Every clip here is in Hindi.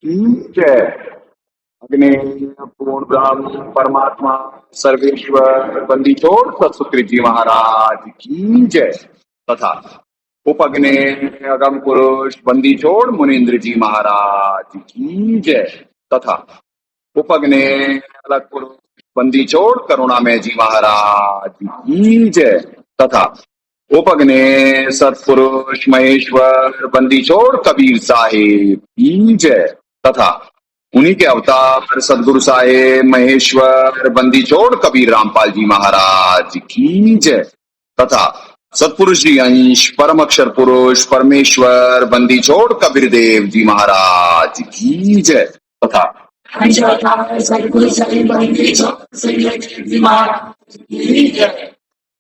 की जय। अग्नि पूर्ण ब्रह्म परमात्मा सर्वेश्वर बंदी छोड़ सतसुकृ जी महाराज की जय। तथा उपग्ने अगम पुरुष बंदी छोड़ मुनीन्द्र जी महाराज की जय। तथा उपग्ने अलग पुरुष बंदी छोड़ करुणामय जी महाराज की जय। तथा उपग्ने सत्पुरुष महेश्वर बंदी छोड़ कबीर साहेब की जय। तथा उन्हीं के अवतार सदगुरु साहेब महेश्वर बंदी छोड़ कबीर रामपाल जी महाराज की जय। तथा सतपुरुष जी अंश परम अक्षर पुरुष परमेश्वर बंदी छोड़ कबीर देव जी महाराज की जय। तथा सतगुरु साहेब बंदी छोड़ जी महाराज की जय।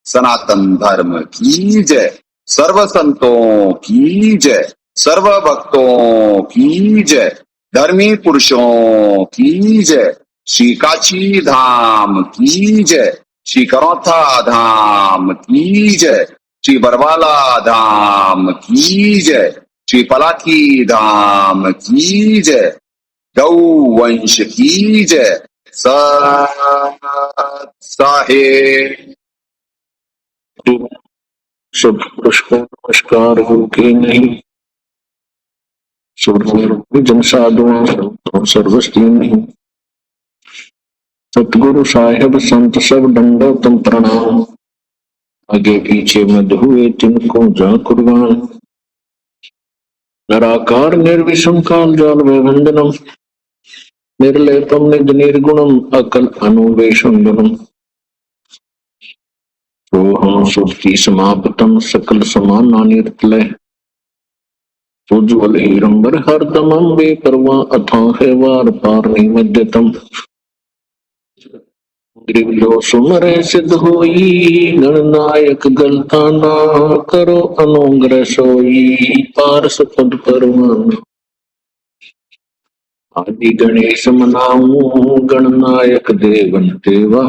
सनातन धर्म की जय। सर्व संतों की जय। सर्व भक्तों की जय। धर्मी पुरुषों की जय। श्री काशी धाम की जय। श्री करौथा धाम की जय। श्री बरवाला धाम की जय। श्री पलाकी धाम की जय। गौ वंश की जय। सत साहेब। सत्पुरुष को नमस्कार गुरु के नहीं, जन साधुओं सर्वस्ती नहीं। सतगुरु साहेब संत सब दंडोतम प्रणाम, आगे पीछे मत हुए तिनको जा कुर्बान। निराकार निर्विषम काल जाल वंदनम, निर्लेपम निज निर्गुणम अकल अनुवेशनम। सोहम सुप्ति समापतम सकल समान निर्तलय, उज्ज्वल हीरंबर हरदमं बेपरवाह अथाह वार पार निमज्जतम। ग्रीवलो सुमरे सिद्ध होई, गणनायक गलताना करो अनुग्रह सोई, पारस पद परवाना। आदि गणेश मनाऊं गणनायक देवन देवा,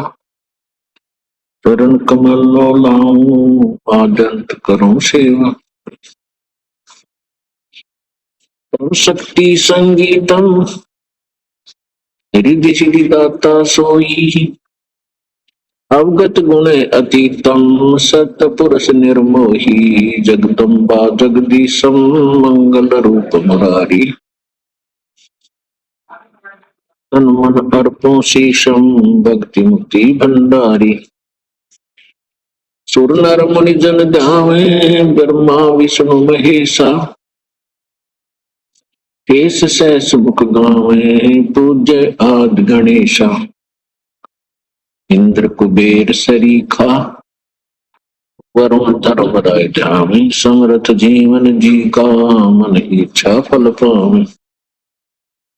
चरण कमल लो लाऊं आदंत करूं सेवा। शक्ति संगीतम रिद्धि सिद्धि दाता सोई, अवगत गुण अतीतम सत पुरुष निर्मोही। जगदम्बा जगदीशम मंगल रूप मुरारी, तन मन अर्पो शीशम भक्ति मुक्ति भंडारी। सुर नर मुनि जन ध्यावे ब्रह्मा विष्णु महेशा, केश सहस मुख गावे पूज्य आदि गणेशा। इंद्र कुबेर सरीखा वरुण धर्मराय ध्यावे, समरथ जीवन जी का मन इच्छा फल पावे।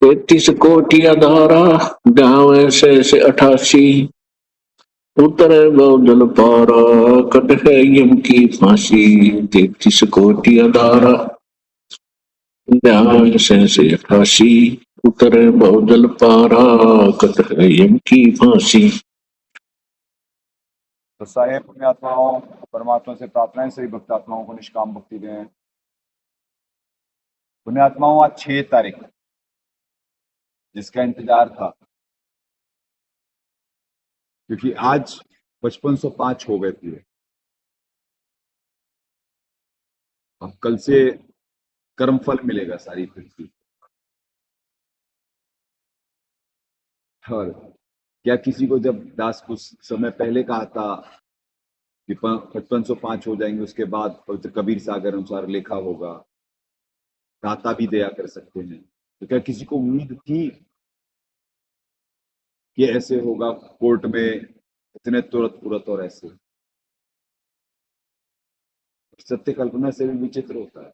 33 कोटि अधारा ध्यावे शेष 88, उतरे बहुजल पारा कट है यम की फांसी। 33 कोटि अधारा ध्यावे शेष 88, उतरे बहुजल पारा कट है यम की फांसी। तो साहेब पुण्यात्माओं परमात्मा से प्रार्थना है सभी भक्तात्माओं को निष्काम भक्ति दें। पुण्यात्माओं आज 6 तारीख जिसका इंतजार था, क्योंकि आज 5505 हो गए थे। अब कल से कर्मफल मिलेगा सारी पृथ्वी। और क्या किसी को जब दास कुछ समय पहले कहा था कि 5505 हो जाएंगे, उसके बाद पवित्र कबीर सागर अनुसार लिखा होगा, दाता भी दया कर सकते हैं, तो क्या किसी को उम्मीद थी कि ऐसे होगा कोर्ट में इतने तुरंत और ऐसे? सत्य कल्पना से भी विचित्र होता है।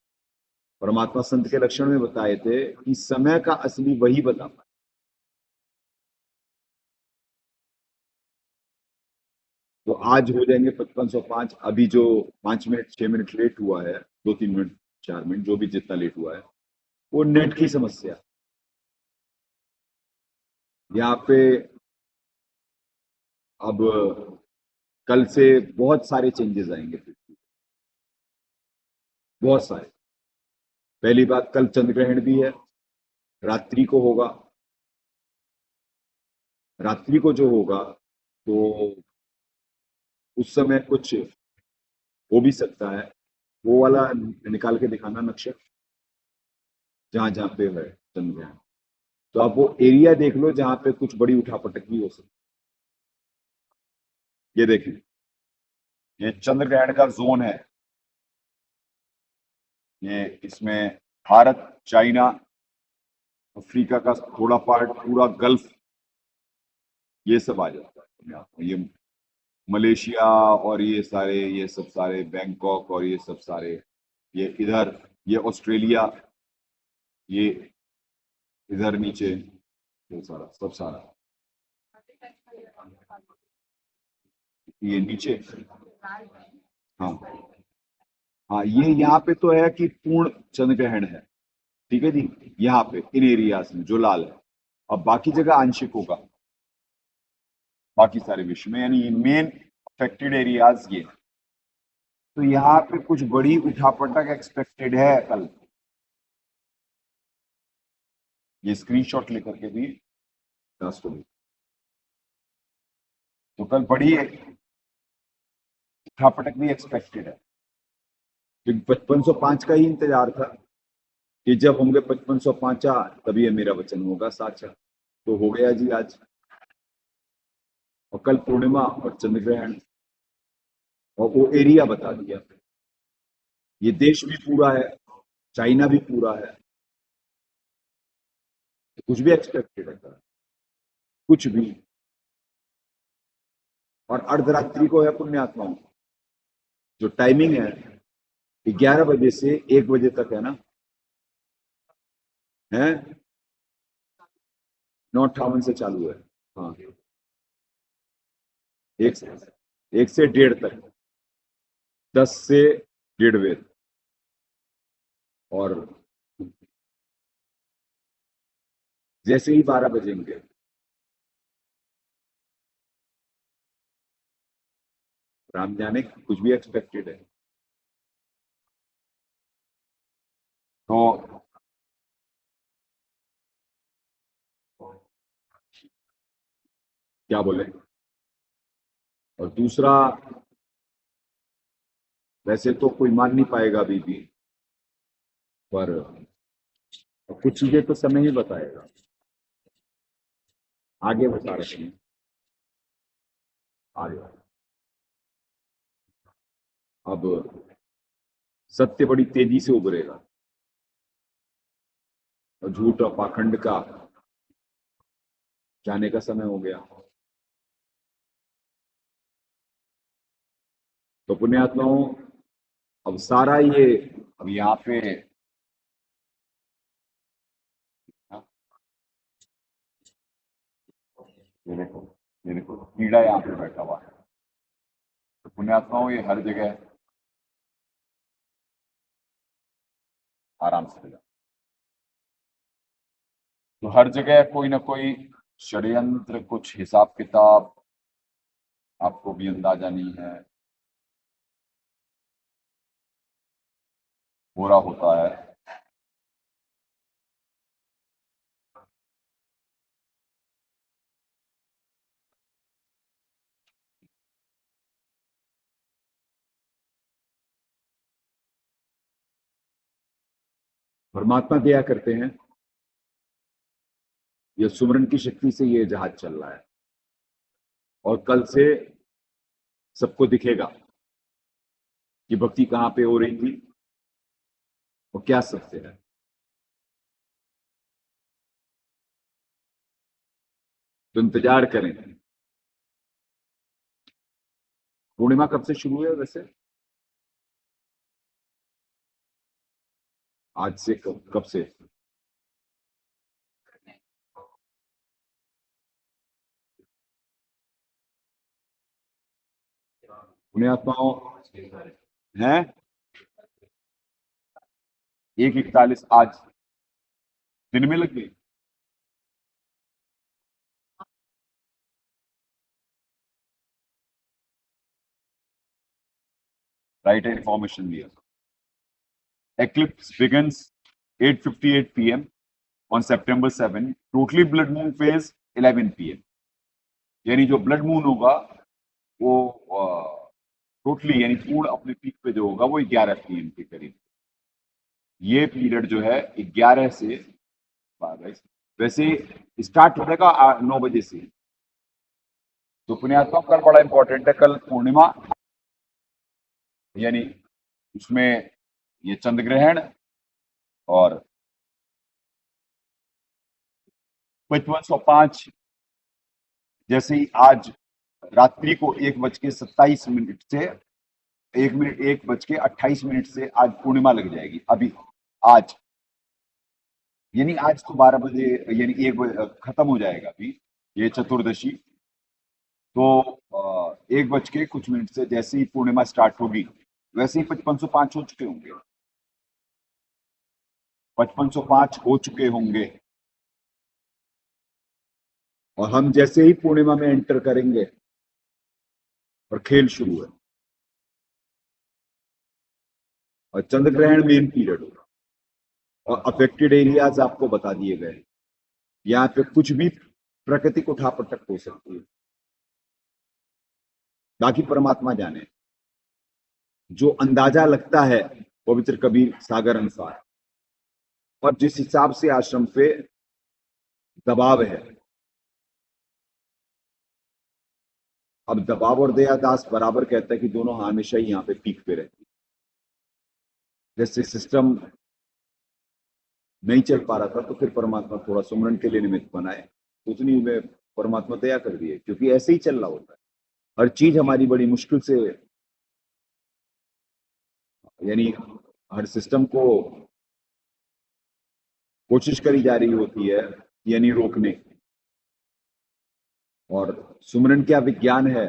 परमात्मा संत के लक्षण में बताए थे कि समय का असली वही बता पाए। तो आज हो जाएंगे 5505। अभी जो 5 मिनट 6 मिनट लेट हुआ है, 2-3 मिनट 4 मिनट जो भी जितना लेट हुआ है, वो नेट की समस्या। यहाँ पे अब कल से बहुत सारे चेंजेस आएंगे, बहुत सारे। पहली बात, कल चंद्र ग्रहण भी है, रात्रि को होगा, रात्रि को जो होगा तो उस समय कुछ हो भी सकता है। वो वाला निकाल के दिखाना नक्शा, जहां जहां पे है चंद्र ग्रहण। तो आप वो एरिया देख लो जहां पे कुछ बड़ी उठापटक भी हो सकती। ये देखिए, ये चंद्र ग्रहण का जोन है। ये इसमें भारत, चाइना, अफ्रीका का थोड़ा पार्ट, पूरा गल्फ, ये सब आ जाता है। ये मलेशिया और ये सब सारे बैंकॉक और ये सब सारे, ये इधर, ये ऑस्ट्रेलिया, ये इधर नीचे, ये सारा सब सारा, ये नीचे। हाँ हाँ, ये यहाँ पे तो है कि पूर्ण चंद्र ग्रहण है, ठीक है जी। यहाँ पे इन एरियाज में जो लाल है, अब बाकी जगह आंशिक होगा, बाकी सारे विश्व में, यानी मेन अफेक्टेड एरियाज ये हैं। तो यहाँ पे कुछ बड़ी उठापटक एक्सपेक्टेड है कल। ये स्क्रीनशॉट लेकर के भी राष्ट्रपति, तो कल बड़ी उठापटक भी एक्सपेक्टेड है। क्योंकि 5505 का ही इंतजार था कि जब होंगे 5505 तभी ये मेरा वचन होगा साचा। तो हो गया जी आज। और कल पूर्णिमा और चंद्र ग्रहण, और वो एरिया बता दिया। ये देश भी पूरा है, चाइना भी पूरा है, तो कुछ भी एक्सपेक्टेड है सर, कुछ भी। और अर्धरात्रि को है पुण्यात्माओं, जो टाइमिंग है 11 बजे से 1 बजे तक है ना, है 9:58 से चालू है। हाँ, एक से 1 से 1:30 तक, 10 से 1:30 बजे। और जैसे ही 12 बजेंगे, राम जाने कुछ भी एक्सपेक्टेड है। तो क्या बोले। और दूसरा, वैसे तो कोई मान नहीं पाएगा अभी भी, पर कुछ चीजें तो समय ही बताएगा, आगे बता रहे हैं आगे। अब सत्य बड़ी तेजी से उभरेगा, और झूठ और पाखंड का जाने का समय हो गया। तो पुण्यात्माओं, अब सारा ये, अब यहाँ पे ये देखो कीड़ा यहाँ पे बैठा हुआ है। तो पुण्यात्माओं, ये हर जगह आराम से, तो हर जगह कोई ना कोई षड्यंत्र, कुछ हिसाब किताब आपको भी अंदाजा नहीं है, हो रहा होता है। परमात्मा दया करते हैं, ये सुमरन की शक्ति से ये जहाज चल रहा है, और कल से सबको दिखेगा कि भक्ति कहाँ पे हो रही थी और क्या सत्य है। तो इंतजार करें। पूर्णिमा कब से शुरू है वैसे? आज से कब से? पुण्यात्माओं हैं 1:41 आज दिन में लग गई। राइट इंफॉर्मेशन दिया। Eclipse begins 8:58 p.m. On September 7 totally blood moon phase 11 PM, यानी जो ब्लड मून होगा वो टोटली यानी पूर्ण अपने पीक पे जो होगा वो 11 PM के करीब। ये पीरियड जो है 11 से 12, वैसे स्टार्ट हो जाएगा 9 बजे से। तो पुण्यात्मा कल बड़ा इंपॉर्टेंट है, कल पूर्णिमा, यानी उसमें ये चंद्र ग्रहण और 5505 जैसे ही आज रात्रि को 1:27 से 1:28 से आज पूर्णिमा लग जाएगी। अभी आज यानी आज तो 12 बजे यानी 1 बजे खत्म हो जाएगा अभी ये चतुर्दशी। तो 1 बज के कुछ मिनट से जैसे ही पूर्णिमा स्टार्ट होगी वैसे ही 5505 हो चुके होंगे, 5505 हो चुके होंगे। और हम जैसे ही पूर्णिमा में एंटर करेंगे और खेल शुरू है, और चंद्र ग्रहण मेन पीरियड होगा और अफेक्टेड एरियाज आपको बता दिए गए। यहाँ पे कुछ भी प्राकृतिक उठापटक हो सकती है, बाकी परमात्मा जाने। जो अंदाजा लगता है पवित्र कबीर सागर अनुसार और जिस हिसाब से आश्रम पे दबाव है, अब दबाव और दयादास बराबर कहता है कि दोनों हमेशा ही यहाँ पे पीक पे रहती है। जैसे सिस्टम नहीं चल पा रहा था तो फिर परमात्मा थोड़ा सुमरन के लिए निमित्त बनाए, तो उतनी में परमात्मा दया कर दिए, क्योंकि ऐसे ही चल रहा होता है। हर चीज हमारी बड़ी मुश्किल से, यानी हर सिस्टम को कोशिश करी जा रही होती है यानी रोकने की। और सुमरन क्या विज्ञान है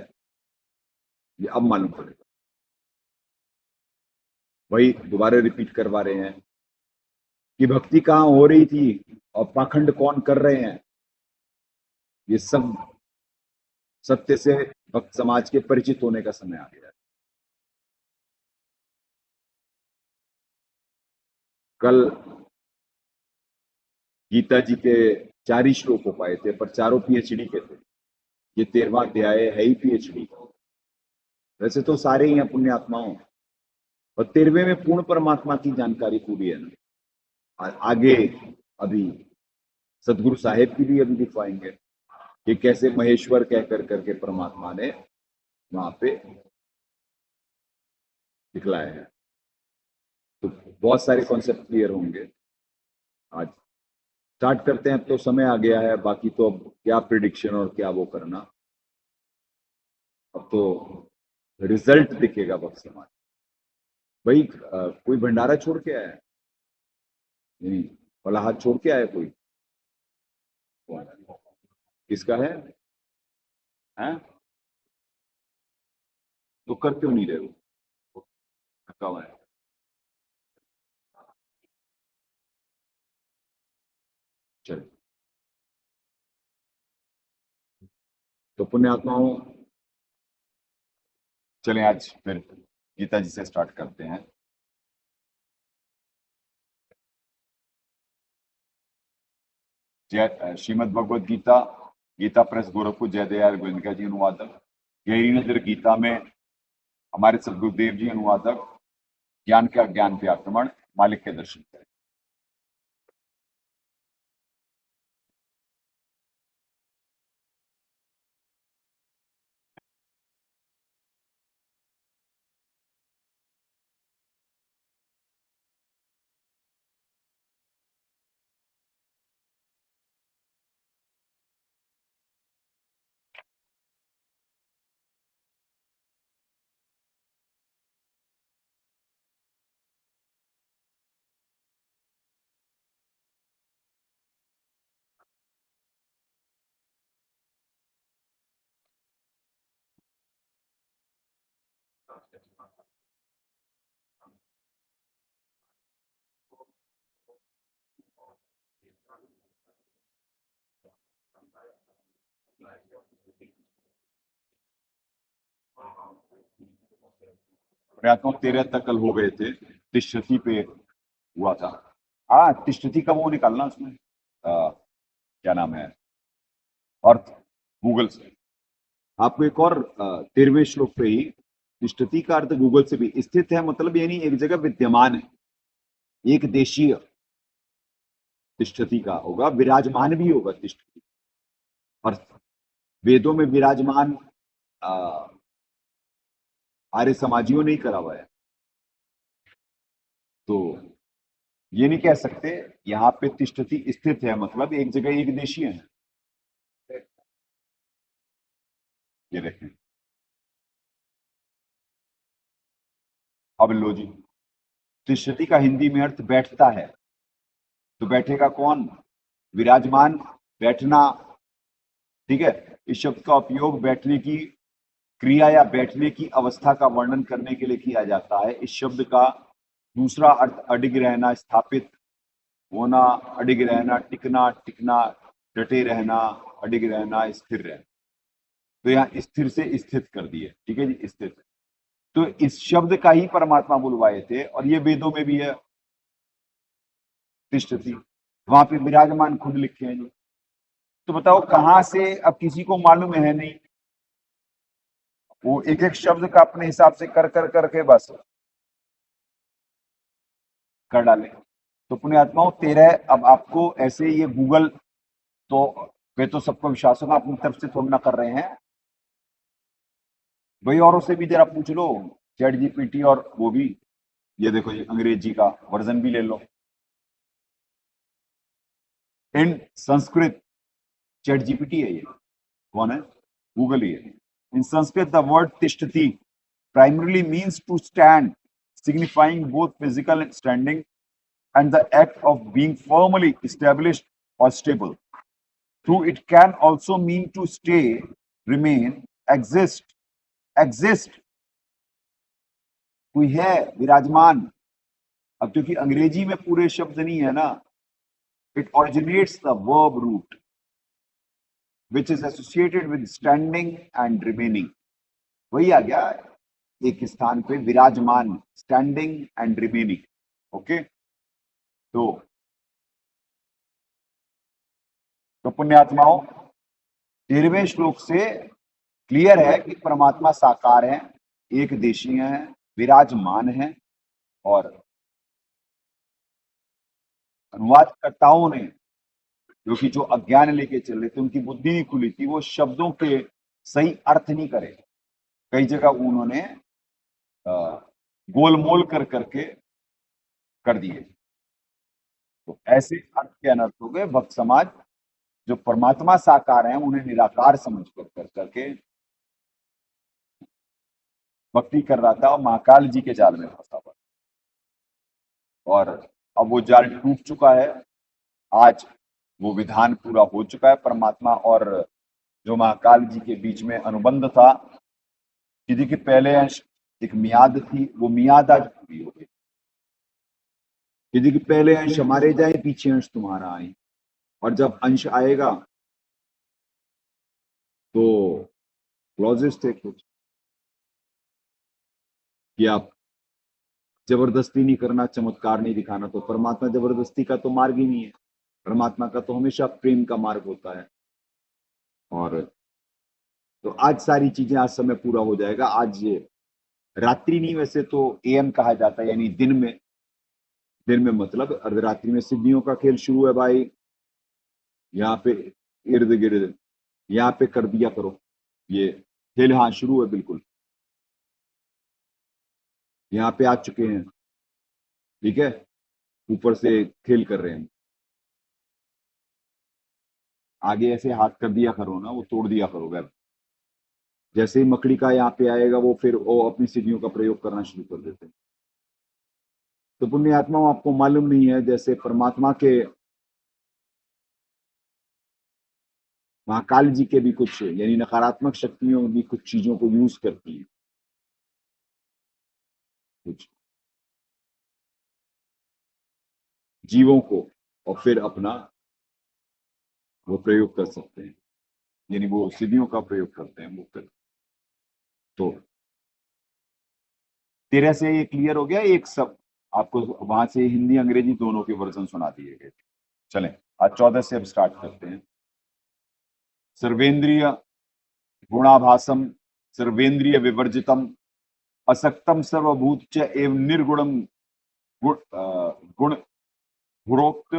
ये अब मालूम पड़ेगा। वही दोबारा रिपीट करवा रहे हैं कि भक्ति कहाँ हो रही थी और पाखंड कौन कर रहे हैं। ये सब सत्य से भक्त समाज के परिचित होने का समय आ गया है। कल गीता जी के 4 ही श्लोक हो पाए थे, पर चारों PhD के थे। ये 13वां अध्याय है ही PhD का। वैसे तो सारे ही हैं पुण्यात्माओं, और 13वें में पूर्ण परमात्मा की जानकारी पूरी है। और आगे अभी सदगुरु साहेब की भी अभी दिखवाएंगे कि कैसे महेश्वर कह करके परमात्मा ने वहां पे दिखलाया है। तो बहुत सारे कॉन्सेप्ट क्लियर होंगे। आज स्टार्ट करते हैं, अब तो समय आ गया है। बाकी तो अब क्या प्रिडिक्शन और क्या वो करना, अब तो रिजल्ट दिखेगा भक्त समाज। भाई कोई भंडारा छोड़ के आया है? नहीं, वाला हाथ छोड़ के आया कोई? किसका है? हैं? तो कर क्यों नहीं रहे हो? थका हुआ है। चलिए, तो पुण्यात्माओं चलें आज फिर गीता जी से स्टार्ट करते हैं। जय श्रीमद् भगवद गीता, गीता प्रेस गोरखपुर, जय दयाल गोविंद जी अनुवादक, गहरी नजर गीता में हमारे सदगुरुदेव जी अनुवादक, ज्ञान के अज्ञान पे आक्रमण, मालिक के दर्शन करें। प्रयात्मों 13 तक कल हो गए थे, तिष्ठति पे हुआ था। हाँ, तिष्ठति का वो निकालना उसमें क्या नाम है, अर्थ, गूगल से। आपको एक और 13वें श्लोक पे ही तिष्ठति का अर्थ गूगल से भी स्थित है, मतलब यानी एक जगह विद्यमान है, एक देशीय तिष्ठति का होगा, विराजमान भी होगा तिष्ठति। और वेदों में विराजमान आर्य समाजियों ने ही करा हुआ है, तो ये नहीं कह सकते यहाँ पे तिष्ठति स्थित है मतलब एक जगह एक देशीय है। ये देखें, अब लो जी, तिष्ठति का हिंदी में अर्थ बैठता है, तो बैठेगा कौन, विराजमान, बैठना, ठीक है। इस शब्द का उपयोग बैठने की क्रिया या बैठने की अवस्था का वर्णन करने के लिए किया जाता है। इस शब्द का दूसरा अर्थ अडिग रहना, स्थापित होना, अडिग रहना, टिकना, टिकना, डटे रहना, अडिग रहना, स्थिर रहना। तो यहाँ स्थिर से स्थित कर दिए, ठीक है जी, स्थित। तो इस शब्द का ही परमात्मा बुलवाए थे, और ये वेदों में भी है तिष्ठति, वहां पे विराजमान खुद लिखे हैं जी। तो बताओ कहां से, अब किसी को मालूम है नहीं, वो एक एक शब्द का अपने हिसाब से कर कर करके बस कर डाले। तो पुण्यात्माओं 13, अब आपको ऐसे ये गूगल तो वे तो सबको विश्वास होगा, अपनी तरफ से थोड़ा ना कर रहे हैं भाई, औरों से भी जरा पूछ लो, चैट जीपीटी और वो भी, ये देखो ये अंग्रेजी का वर्जन भी ले लो। इन संस्कृत चैट जीपीटी है, ये कौन है, गूगल ही है। इन संस्कृत द वर्ड तिष्ठति primarily means to stand, signifying both physical standing and the act of being firmly established or stable. Though it can also mean to stay, remain, exist, कोई है, विराजमान। अब क्योंकि अंग्रेजी में पूरे शब्द नहीं है ना, it originates the verb root which is associated with standing and remaining. वही आ गया एक स्थान पे विराजमान, स्टैंडिंग एंड रिमेनिंग, ओके। तो पुण्यात्माओं 13वें श्लोक से क्लियर है कि परमात्मा साकार है, एक देशीय है, विराजमान है, और अनुवादकर्ताओं ने जो अज्ञान लेके चल रहे थे, उनकी बुद्धि नहीं खुली थी, वो शब्दों के सही अर्थ नहीं करे, कई जगह उन्होंने गोलमोल कर करके कर दिए। तो ऐसे अर्थ के अनर्थ हो गए। भक्त समाज जो परमात्मा साकार हैं उन्हें निराकार समझ कर करके भक्ति कर रहा था, और महाकाल जी के जाल में फंसा हुआ, और अब वो जाल टूट चुका है। आज वो विधान पूरा हो चुका है, परमात्मा और जो महाकाल जी के बीच में अनुबंध था, कि के पहले अंश एक मियाद थी, वो मियाद आज पूरी हो गई। यदि कि पहले अंश हमारे जाए, पीछे अंश तुम्हारा आए, और जब अंश आएगा तो क्लॉजेस थे कुछ कि आप जबरदस्ती नहीं करना, चमत्कार नहीं दिखाना। तो परमात्मा जबरदस्ती का तो मार्ग ही नहीं है, परमात्मा का तो हमेशा प्रेम का मार्ग होता है। और तो आज सारी चीजें, आज समय पूरा हो जाएगा। आज ये रात्रि नहीं, वैसे तो एएम कहा जाता है, यानी दिन में मतलब अर्धरात्रि में सिद्धियों का खेल शुरू है भाई। यहाँ पे इर्द गिर्द यहाँ पे कर दिया करो ये खेल, हाँ शुरू है बिल्कुल, यहाँ पे आ चुके हैं, ठीक है, ऊपर से खेल कर रहे हैं। आगे ऐसे हाथ कर दिया करो ना, वो तोड़ दिया करो वेब। जैसे ही मकड़ी का यहाँ पे आएगा, वो फिर वो अपनी सिद्धियों का प्रयोग करना शुरू कर देते हैं। तो पुण्यात्माओं, आपको मालूम नहीं है, जैसे परमात्मा के महाकाल जी के भी कुछ, यानी नकारात्मक शक्तियों भी कुछ चीजों को यूज करती है, कुछ जीवों को, और फिर अपना वो प्रयोग कर सकते हैं, यानी वो सिद्धियों का प्रयोग करते हैं वो फिर। तो तेरह से ये क्लियर हो गया। एक सब आपको वहां से हिंदी अंग्रेजी दोनों के वर्जन सुना दिए गए। चलें। आज 14 से अब स्टार्ट करते हैं। सर्वेंद्रिय गुणाभासम सर्वेंद्रिय विवर्जितम असक्तम सर्वभूत च एवं निर्गुणम गुण गुणोक्त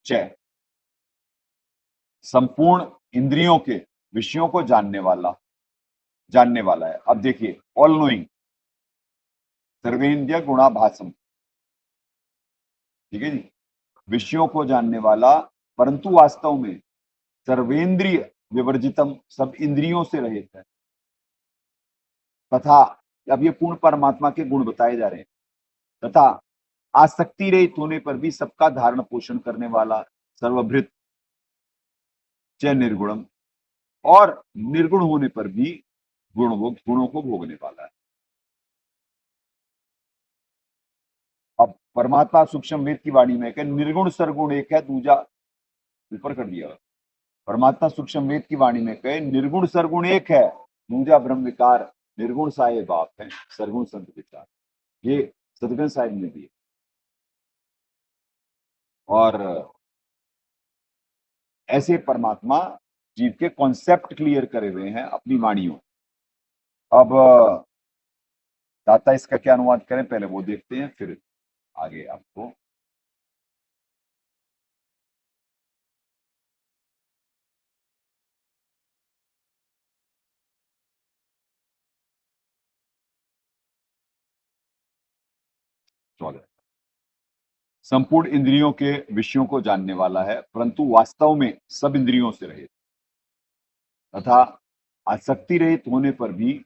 च संपूर्ण इंद्रियों के विषयों को जानने वाला है। अब देखिए, ऑल नोइंग सर्वेंद्रिय गुणाभासम, ठीक है जी, विषयों को जानने वाला, परंतु वास्तव में सर्वेंद्रिय विवर्जितम, सब इंद्रियों से रहित है। तथा अब ये पूर्ण परमात्मा के गुण बताए जा रहे हैं। तथा आसक्ति रहित होने पर भी सबका धारण पोषण करने वाला, सर्वभृत च निर्गुणम, और निर्गुण होने पर भी गुणों को भोगने वाला है। अब परमात्मा सूक्ष्म वेद की वाणी में कहे निर्गुण सरगुण एक है, दूजा ऊपर कर दिया। परमात्मा सूक्ष्म वेद की वाणी में कहे निर्गुण सरगुण एक है, दूजा ब्रह्म विकार, निर्गुण साये बाप है, सरगुण संत विचार। ये सदगंज साहिब में भी है। और ऐसे परमात्मा जीव के कॉन्सेप्ट क्लियर करे हुए हैं अपनी वाणियों। अब दाता इसका क्या अनुवाद करें, पहले वो देखते हैं, फिर आगे आपको। संपूर्ण इंद्रियों के विषयों को जानने वाला है, परंतु वास्तव में सब इंद्रियों से रहित तथा आसक्ति रहित होने पर भी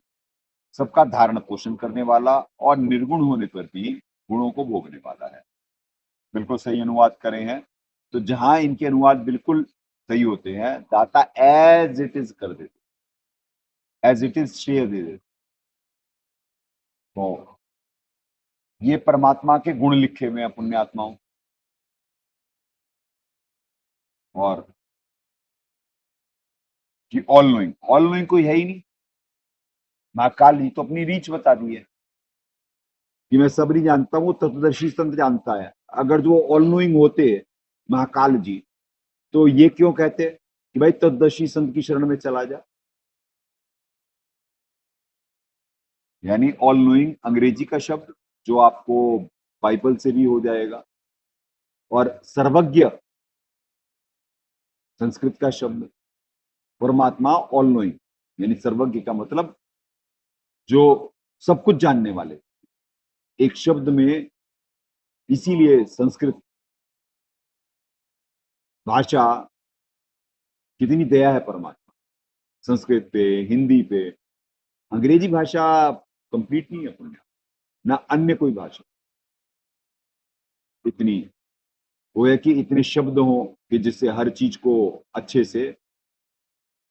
सबका धारण पोषण करने वाला, और निर्गुण होने पर भी गुणों को भोगने वाला है। बिल्कुल सही अनुवाद करे हैं। तो जहां इनके अनुवाद बिल्कुल सही होते हैं, दाता एज इट इज कर देते, एज इट इज शेयर दे देते। तो ये परमात्मा के गुण लिखे हुए हैं पुण्यात्माओं। और कि ऑल नोइंग कोई है ही नहीं। महाकाल जी तो अपनी रीच बता दी है कि मैं सब नहीं जानता हूं, तत्वदर्शी संत जानता है। अगर जो ऑल नोइंग होते महाकाल जी, तो ये क्यों कहते कि भाई तत्वदर्शी संत की शरण में चला जा। यानी ऑल नोइंग अंग्रेजी का शब्द जो आपको बाइबल से भी हो जाएगा, और सर्वज्ञ संस्कृत का शब्द। परमात्मा ऑल नोइंग यानी सर्वज्ञ का मतलब जो सब कुछ जानने वाले, एक शब्द में। इसीलिए संस्कृत भाषा कितनी दया है परमात्मा, संस्कृत पे, हिंदी पे। अंग्रेजी भाषा कंप्लीट नहीं है पुण्य, ना अन्य कोई भाषा इतनी वो है कि इतने शब्द हो कि जिससे हर चीज को अच्छे से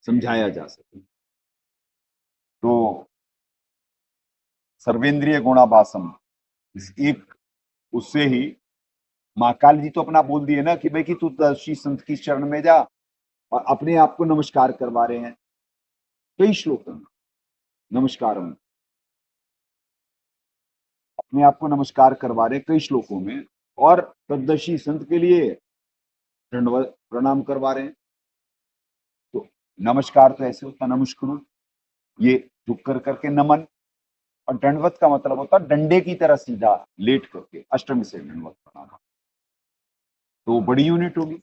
समझाया जा सके। तो सर्वेंद्रिय गुणाभासम, इस एक उससे ही महाकाल जी तो अपना बोल दिए ना कि भाई कि तू दर्शी संत की शरण में जा, और अपने आप को नमस्कार करवा रहे हैं कई श्लोकों में। नमस्कार अपने आप को नमस्कार करवा रहे हैं कई श्लोकों में, और तद्दर्शी संत के लिए प्रणाम करवा रहे हैं। तो नमस्कार तो ऐसे होता नमस्कुरु, ये झुक कर करके नमन, और दंडवत का मतलब होता डंडे की तरह सीधा लेट करके, अष्टमी से दंडवत प्रणाम। तो बड़ी यूनिट होगी।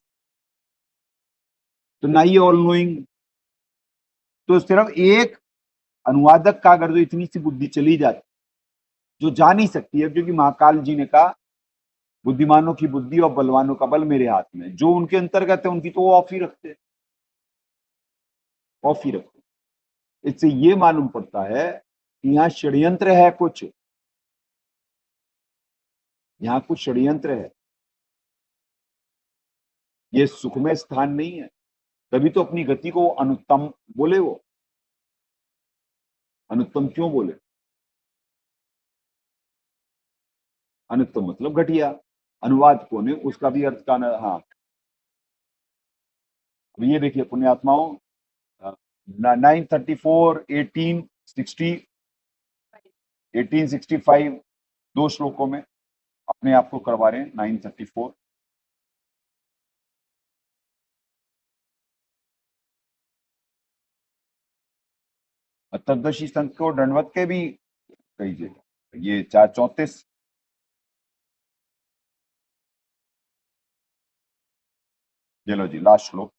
तो ना ये ऑल नोइंग, तो सिर्फ एक अनुवादक का अगर जो इतनी सी बुद्धि चली जाती, जो जा नहीं सकती है, क्योंकि महाकाल जी ने कहा बुद्धिमानों की बुद्धि और बलवानों का बल मेरे हाथ में, जो उनके अंतर्गत है उनकी तो वो ऑफ ही रखते, ऑफ ही रखते। इससे ये मालूम पड़ता है कि यहाँ षड्यंत्र है कुछ, यहाँ कुछ षड्यंत्र है, ये सुखमय स्थान नहीं है। तभी तो अपनी गति को अनुत्तम बोले। वो अनुत्तम क्यों बोले? अनुत्तम मतलब घटिया। अनुवादकों ने उसका भी अर्थ का हाँ। ये देखिए पुण्यात्माओं, 934, 1860, 1865 दो श्लोकों में अपने आप को करवा रहे हैं। 934 तद्दशी संत को दंडवत के भी कहिए। ये 434। चलो जी, लास्ट श्लोक।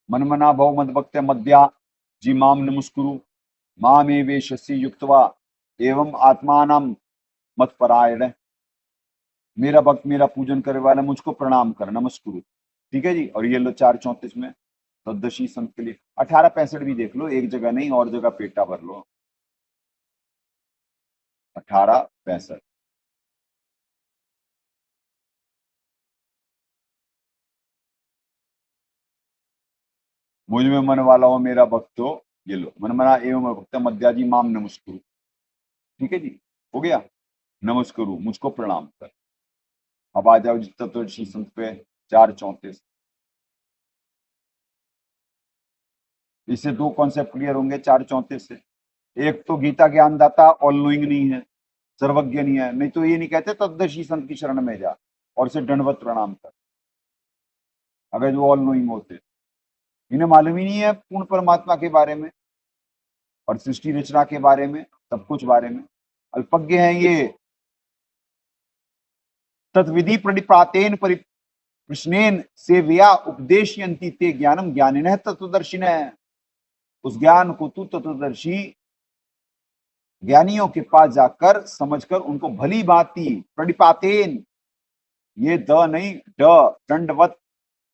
मनमना भव मद्भक्त मद्या जी माम नमस्कुरु मामे वेशसी युक्तवा एवं आत्मानम मत परायण। मेरा भक्त मेरा पूजन करे वाला मुझको प्रणाम कर, नमस्कुरु। ठीक है जी। और ये लो 434 में तद्दशी संत के लिए। 1865 भी देख लो, एक जगह नहीं और जगह पेटा भर लो। 1865। मुझ में मन वाला हो मेरा भक्त हो, ये लो, मन मना एवं भक्त मध्याजी माम नमस्कुरु। ठीक है जी, हो गया। नमस्कुरु, मुझको प्रणाम कर। अब आ जाओ जी तत्वदर्शी संत पे 434। इससे दो कॉन्सेप्ट क्लियर होंगे 434 से। एक तो गीता ज्ञानदाता ऑल नोइंग नहीं है, सर्वज्ञ नहीं है, नहीं तो ये नहीं कहते तत्वदर्शी संत की शरण में जा और उसे दंडवत प्रणाम कर, अगर जो ऑल नोइंग होते। इन्हें मालूम ही नहीं है पूर्ण परमात्मा के बारे में और सृष्टि रचना के बारे में, सब कुछ बारे में अल्पज्ञ हैं ये। तत्विधि प्रणिपातेन परिप्रश्नेन सेवया उपदेशयन्ति ते ज्ञानम ज्ञानिनः तत्वदर्शिनः। उस ज्ञान को तू तत्वदर्शी ज्ञानियों के पास जाकर समझकर उनको भली भांति प्रणिपातेन, ये द नहीं ड, दंडवत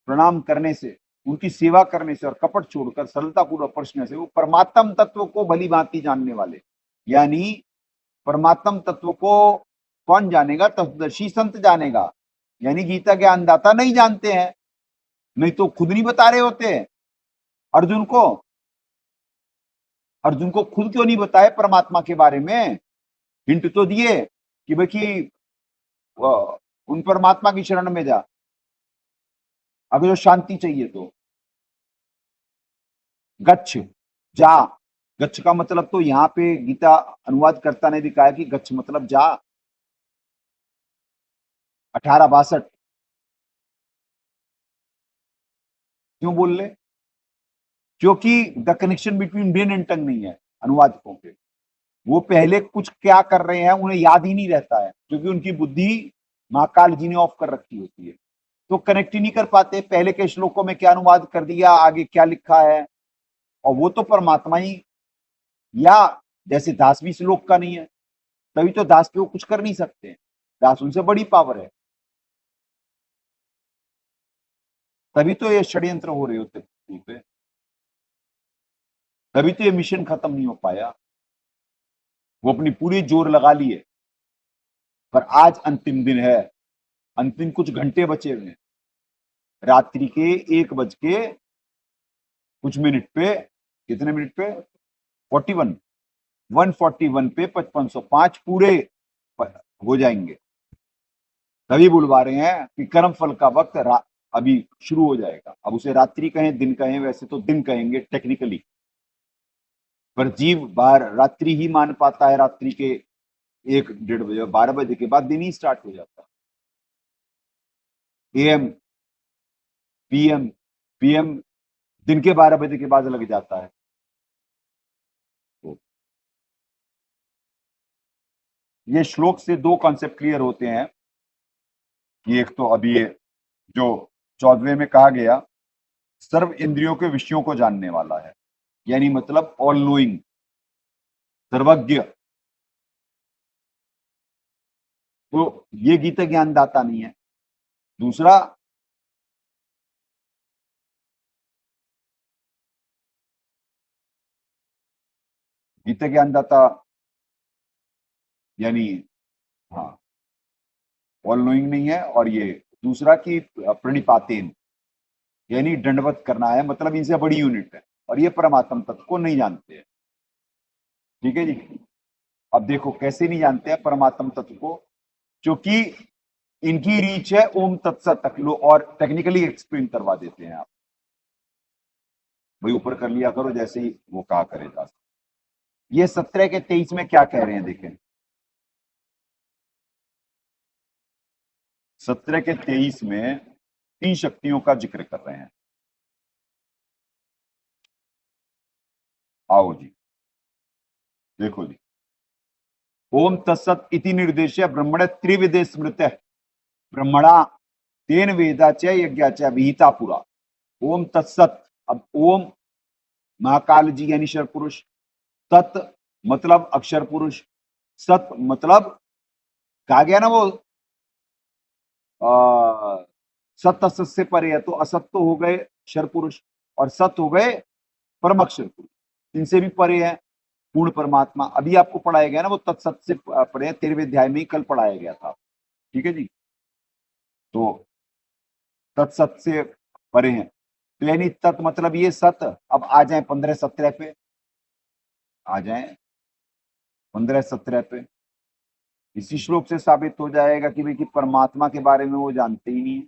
प्रणाम करने से, उनकी सेवा करने से और कपट छोड़कर सरलता पूर्वक प्रश्न से वो परमात्म तत्व को भली भांति जानने वाले। यानी परमात्म तत्व को कौन जानेगा? तत्वदर्शी संत जानेगा। यानी गीता के ज्ञानदाता नहीं जानते हैं, नहीं तो खुद नहीं बता रहे होते अर्जुन को। अर्जुन को खुद क्यों नहीं बताए परमात्मा के बारे में? हिंट तो दिए कि भाई उन परमात्मा की शरण में जा अगर जो शांति चाहिए तो। गच्छ, जा। गच्छ का मतलब तो यहाँ पे गीता अनुवादकर्ता ने भी कहा कि गच्छ मतलब जा। 1862 क्यों बोल ले? क्योंकि the connection between brain and tongue नहीं है अनुवादकों के। वो पहले कुछ क्या कर रहे हैं उन्हें याद ही नहीं रहता है, क्योंकि उनकी बुद्धि महाकाल जी ने ऑफ कर रखी होती है, तो कनेक्ट ही नहीं कर पाते पहले के श्लोकों में क्या अनुवाद कर दिया, आगे क्या लिखा है। और वो तो परमात्मा ही, या जैसे दास भी श्लोक का नहीं है, तभी तो दास पे वो कुछ कर नहीं सकते। दास उनसे बड़ी पावर है, तभी तो ये षड्यंत्र हो रहे होते पृथ्वी पे, तभी तो ये मिशन खत्म नहीं हो पाया। वो अपनी पूरी जोर लगा लिए, पर आज अंतिम दिन है, अंतिम कुछ घंटे बचे हुए हैं। रात्रि के 1 बज के कुछ मिनट पे, कितने मिनट पे? 41, 141 पे 5505 पूरे हो जाएंगे। तभी बुलवा रहे हैं कि कर्म फल का वक्त अभी शुरू हो जाएगा। अब उसे रात्रि कहें दिन कहें, वैसे तो दिन कहेंगे टेक्निकली, पर जीव बाहर रात्रि ही मान पाता है। रात्रि के 1-1:30 बजे, 12 बजे के बाद दिन ही स्टार्ट हो जाता है। एएम, पीएम, पीएम दिन के 12 बजे के बाद लग जाता है। तो ये श्लोक से दो कॉन्सेप्ट क्लियर होते हैं कि एक तो अभी ये जो 14वें में कहा गया सर्व इंद्रियों के विषयों को जानने वाला है, यानी मतलब ऑल नोइंग, सर्वज्ञ। तो ये गीता ज्ञानदाता नहीं है। दूसरा, गीता ज्ञानदाता यानी हाँ ऑल नोइंग नहीं है। और ये दूसरा कि प्रणिपातेन, यानी दंडवत करना है, मतलब इनसे बड़ी यूनिट है, और ये परमात्म तत्व को नहीं जानते हैं। ठीक है जी। अब देखो कैसे नहीं जानते हैं परमात्म तत्व को, क्योंकि इनकी रीच है ओम तत्सत तक लो, और टेक्निकली एक्सप्लेन करवा देते हैं आप। भाई ऊपर कर लिया करो जैसे ही वो कहा करेगा। ये 17 के 23 में क्या कह रहे हैं देखें। 17 के 23 में 3 शक्तियों का जिक्र कर रहे हैं। आओ जी, देखो जी, ओम तत्सत इति निर्देश्य ब्रह्मण त्रिविधे स्मृत ब्रह्मणा तेन वेदा च यज्ञा च विहिता पुरा। ओम तत्सत, अब ओम महाकाल जी यानी शर पुरुष, तत् मतलब अक्षर पुरुष, सत मतलब कहा गया ना वो सत असत से परे है, तो असत तो हो गए शर पुरुष और सत हो गए परम अक्षर पुरुष, इनसे भी परे है पूर्ण परमात्मा। अभी आपको पढ़ाया गया ना वो तत्सत से परे है, 13वें अध्याय में ही कल पढ़ाया गया था, ठीक है जी। तो तत्सत से परे हैं, तो यानी तत् मतलब ये सत। अब आ जाए 15-17 पे, आ जाए 15-17 पे। इसी श्लोक से साबित हो जाएगा कि भाई कि परमात्मा के बारे में वो जानते ही नहीं है,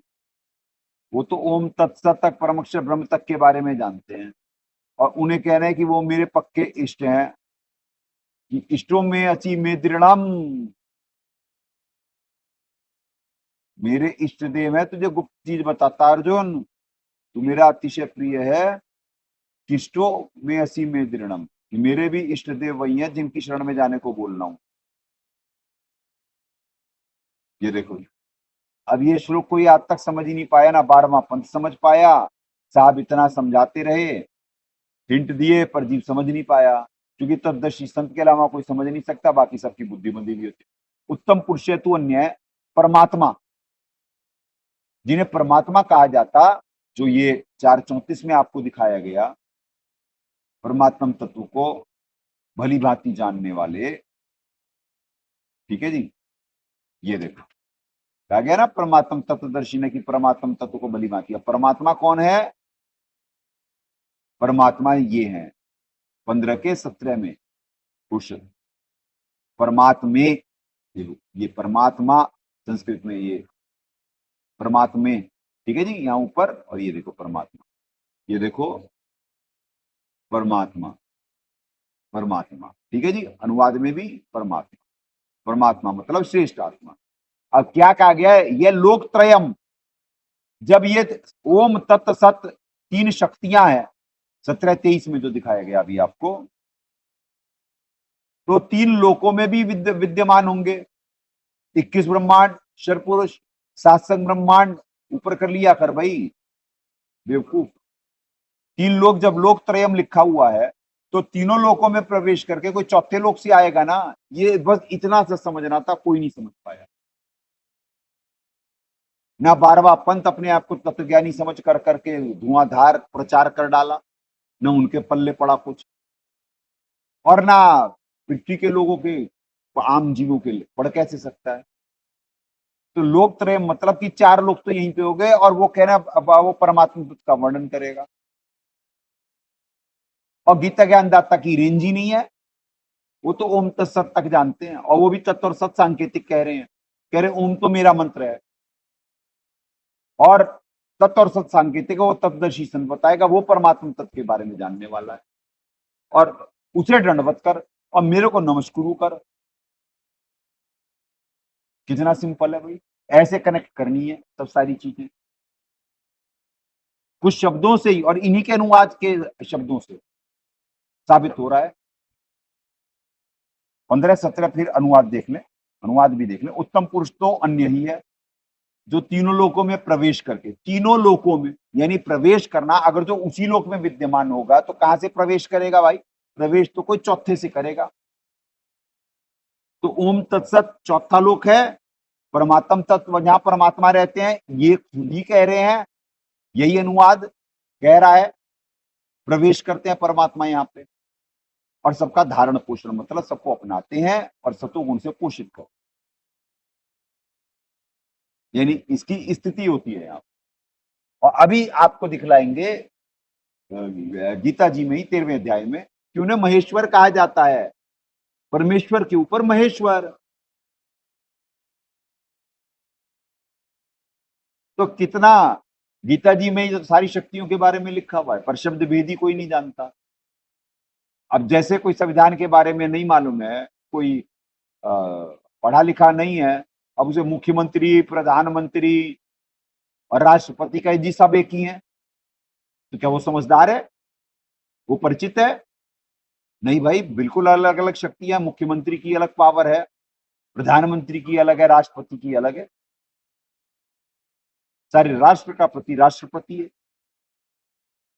वो तो ओम तत्सत तक परम अक्षर ब्रह्म तक के बारे में जानते हैं, और उन्हें कह रहे हैं कि वो मेरे पक्के इष्ट हैं, कि इष्टों में अची में दृढ़म, मेरे इष्ट देव है। तुझे गुप्त चीज बताता अर्जुन, तू मेरा अतिशय प्रिय है, किष्टो में असी में दृढ़म, कि मेरे भी इष्ट देव वही हैं जिनकी शरण में जाने को बोल रहा हूं। ये देखो, अब ये श्लोक कोई आज तक समझ ही नहीं पाया ना 12वां पंथ समझ पाया। साहब इतना समझाते रहे, हिंट दिए, पर जीव समझ नहीं पाया, क्योंकि तत्दर्शी संत के अलावा कोई समझ नहीं सकता, बाकी सबकी बुद्धि बंधी भी होती। उत्तम पुरुष हेतु अन्य है परमात्मा, जिन्हें परमात्मा कहा जाता, जो ये 4:34 में आपको दिखाया गया, परमात्म तत्व को भली भांति जानने वाले, ठीक है जी। ये देखो कहा गया ना परमात्म तत्वदर्शी ने, कि परमात्म तत्व को भली भांति। अब परमात्मा कौन है? परमात्मा ये है 15 के 17 में पुरुष परमात्मे, ये परमात्मा संस्कृत में ये परमात्मे, ठीक है जी, यहां ऊपर, और ये देखो परमात्मा, ये देखो परमात्मा, परमात्मा, ठीक है जी, अनुवाद में भी परमात्मा, परमात्मा मतलब श्रेष्ठ आत्मा। अब क्या कहा गया है? ये लोकत्रयम, जब ये ओम तत्त सत 3 शक्तियां हैं 17-23 में जो दिखाया गया अभी आपको, तो 3 लोकों में भी विद्यमान होंगे। 21 ब्रह्मांड शर पुरुष, 7 ब्रह्मांड ऊपर कर लिया कर भाई बेवकूफ। 3 लोक, जब लोक त्रयम लिखा हुआ है तो तीनों लोकों में प्रवेश करके कोई चौथे लोक से आएगा ना, ये बस इतना सा समझना था, कोई नहीं समझ पाया ना। 12वां पंथ अपने आप को तत्वज्ञानी समझ कर करके धुआंधार प्रचार कर डाला, न उनके पल्ले पड़ा कुछ, और ना पृथ्वी के लोगों के, आम जीवों के लिए पढ़ कैसे सकता है। तो लोक त्रय मतलब कि 4 लोग तो यहीं पे हो गए, और वो कह रहे हैं अब वो परमात्मा तत्व का वर्णन करेगा, और गीता ज्ञानदाता की रेंज ही नहीं है, वो तो ओम तत्सत तक जानते हैं, और वो भी तत्व और सत सांकेतिक कह रहे हैं, कह रहे ओम तो मेरा मंत्र है, और तत्व और सत सांकेतिक वो तत्वदर्शी सन बताएगा, वो परमात्मा तत्व के बारे में जानने वाला है, और उसे दंडवत कर और मेरे को नमस्कुरु कर। कितना सिंपल है भाई, ऐसे कनेक्ट करनी है सब सारी चीजें कुछ शब्दों से ही, और इन्हीं के अनुवाद के शब्दों से साबित हो रहा है। 15-17 फिर अनुवाद देख लें, अनुवाद भी देख लें। उत्तम पुरुष तो अन्य ही है, जो तीनों लोकों में प्रवेश करके, तीनों लोकों में यानी प्रवेश करना, अगर जो उसी लोक में विद्यमान होगा तो कहां से प्रवेश करेगा भाई? प्रवेश तो कोई चौथे से करेगा। तो ओम तत्सत चौथा लोक है, परमात्म तत्व जहां परमात्मा रहते हैं, ये खुद ही कह रहे हैं, यही अनुवाद कह रहा है, प्रवेश करते हैं परमात्मा यहाँ पे, और सबका धारण पोषण मतलब सबको अपनाते हैं और सतोगुण से पोषित करो, यानी इसकी स्थिति होती है यहाँ। और अभी आपको दिखलाएंगे गीता जी में ही 13वें अध्याय में कि उन्हें महेश्वर कहा जाता है, परमेश्वर के ऊपर महेश्वर। तो कितना गीता जी में ही सारी शक्तियों के बारे में लिखा हुआ है, पर शब्द भेदी कोई नहीं जानता। अब जैसे कोई संविधान के बारे में नहीं मालूम है, कोई पढ़ा लिखा नहीं है, अब उसे मुख्यमंत्री, प्रधानमंत्री और राष्ट्रपति का जी सब एक ही है, तो क्या वो समझदार है? वो परिचित है? नहीं भाई, बिल्कुल अलग अलग शक्तियां, मुख्यमंत्री की अलग पावर है, प्रधानमंत्री की अलग है, राष्ट्रपति की अलग है, सारे राष्ट्र का प्रति राष्ट्रपति है।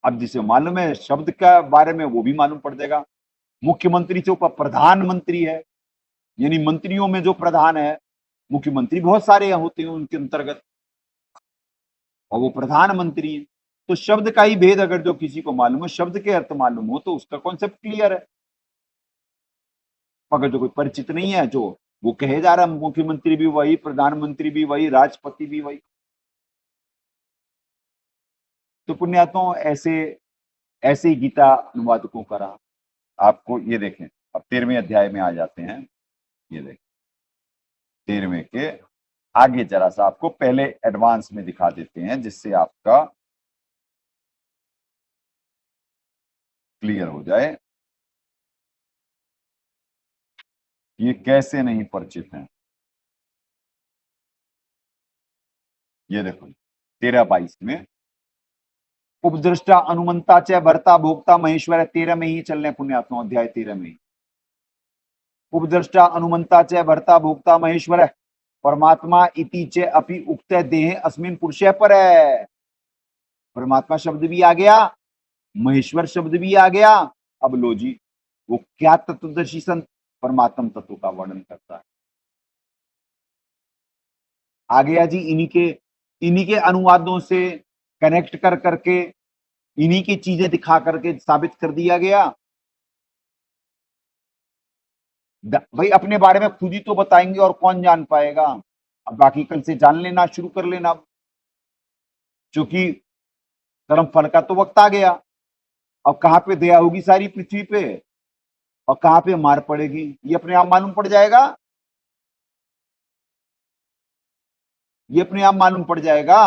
अब जिसे मालूम है शब्द के बारे में वो भी मालूम पड़ जाएगा। मुख्यमंत्री से ऊपर प्रधानमंत्री है, यानी मंत्रियों में जो प्रधान है, मुख्यमंत्री बहुत सारे होते हैं उनके अंतर्गत, और वो प्रधानमंत्री है। तो शब्द का ही भेद अगर जो किसी को मालूम है, शब्द के अर्थ मालूम हो, तो उसका कॉन्सेप्ट क्लियर है। अगर जो कोई परिचित नहीं है, जो वो कहे जा रहा है मुख्यमंत्री भी वही, प्रधानमंत्री भी वही, राष्ट्रपति भी वही। तो पुण्यात्माओं, ऐसे ऐसे ही गीता अनुवादकों का रहा। आपको ये देखें, अब 13वें अध्याय में आ जाते हैं। ये देखें 13वें के आगे जरा सा आपको पहले एडवांस में दिखा देते हैं, जिससे आपका क्लियर हो जाए ये कैसे नहीं परिचित हैं। ये देखो 13-22 में उपदृष्टा अनुमंता च भर्ता भोक्ता महेश्वर, 13 में ही चल रहे पुण्यात्मा, अध्याय 13 में ही। उपदृष्टा अनुमंता च भर्ता भोक्ता महेश्वर परमात्मा इति च अपि उक्त देह अस्मिन पुरुषे पर है। परमात्मा शब्द भी आ गया, महेश्वर शब्द भी आ गया। अब लो जी, वो क्या तत्वदर्शी संत परमात्म तत्व का वर्णन करता है। आ गया जी, इन्हीं के अनुवादों से कनेक्ट कर करके, इन्हीं की चीजें दिखा करके साबित कर दिया गया। भाई अपने बारे में खुद ही तो बताएंगे और कौन जान पाएगा। अब बाकी कल से जान लेना शुरू कर लेना, क्योंकि कर्म फल का तो वक्त आ गया। अब कहां पे दया होगी सारी पृथ्वी पे और कहां पे मार पड़ेगी, ये अपने आप मालूम पड़ जाएगा। ये अपने आप मालूम पड़ जाएगा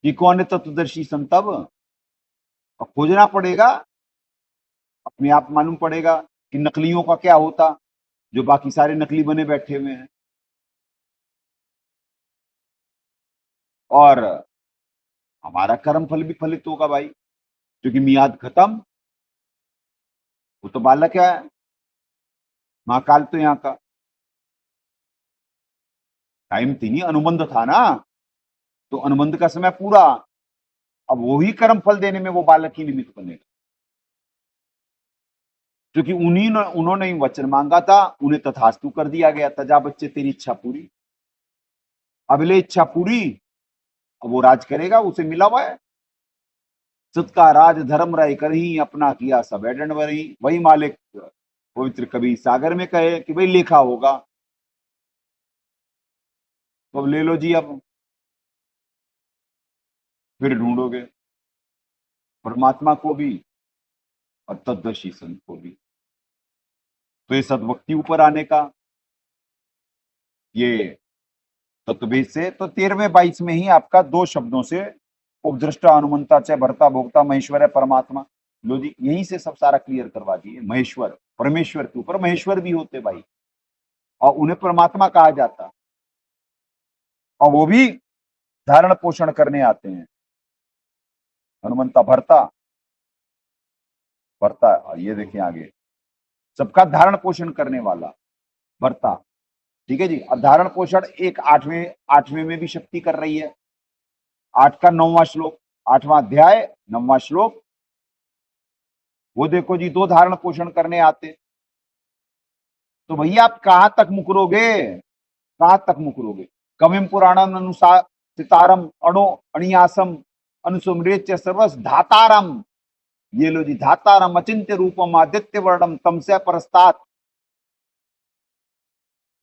कि कौन है तत्वदर्शी संत। अब खोजना पड़ेगा, अपने आप मालूम पड़ेगा कि नकलियों का क्या होता, जो बाकी सारे नकली बने बैठे हुए हैं। और हमारा कर्म फल भी फलित होगा भाई, क्योंकि मियाद खत्म। वो तो बालक है, महाकाल तो यहाँ का टाइम थी नहीं, अनुबंध था ना, तो अनुबंध का समय पूरा। अब वही कर्म फल देने में वो बालक ही निमित्त बनेगा, क्योंकि उन्होंने ही वचन मांगा था, उन्हें तथास्तु कर दिया गया था, जा बच्चे तेरी इच्छा पूरी। अब ले इच्छा पूरी, अब वो राज करेगा, उसे मिला हुआ है। सत का राज धर्म रहे करही, अपना किया सब एडन वही। वही मालिक पवित्र कवि सागर में कहे कि भाई लेखा होगा, तो अब ले लो जी। अब फिर ढूंढोगे परमात्मा को भी और तत्वदर्शी संत को भी। तो ये सदभक्ति ऊपर आने का ये तत्वभेद से। तो 13वें-22 में ही आपका दो शब्दों से उपदृष्टा अनुमंता च भर्ता भोक्ता महेश्वर है परमात्मा। लो जी, यहीं से सब सारा क्लियर करवा दिए। महेश्वर, परमेश्वर के ऊपर महेश्वर भी होते भाई, और उन्हें परमात्मा कहा जाता, और वो भी धारण पोषण करने आते हैं। हनुमंता भरता भरता, और ये देखिए आगे, सबका धारण पोषण करने वाला भरता। ठीक है जी। अब धारण पोषण एक 8वें में भी शक्ति कर रही है। 8 का 9वां श्लोक, 8वां अध्याय 9वां श्लोक। वो देखो जी, दो धारण पोषण करने आते। तो भैया आप कहां तक मुकरोगे, कहां तक मुकरोगे। कविम पुराणम अनुसार सितारम अणो अणियासम अनुसुमृत सर्वस धातारम। ये लो जी, धातारम अचिंत्य रूपम आदित्य वर्णम तमसे परस्तात।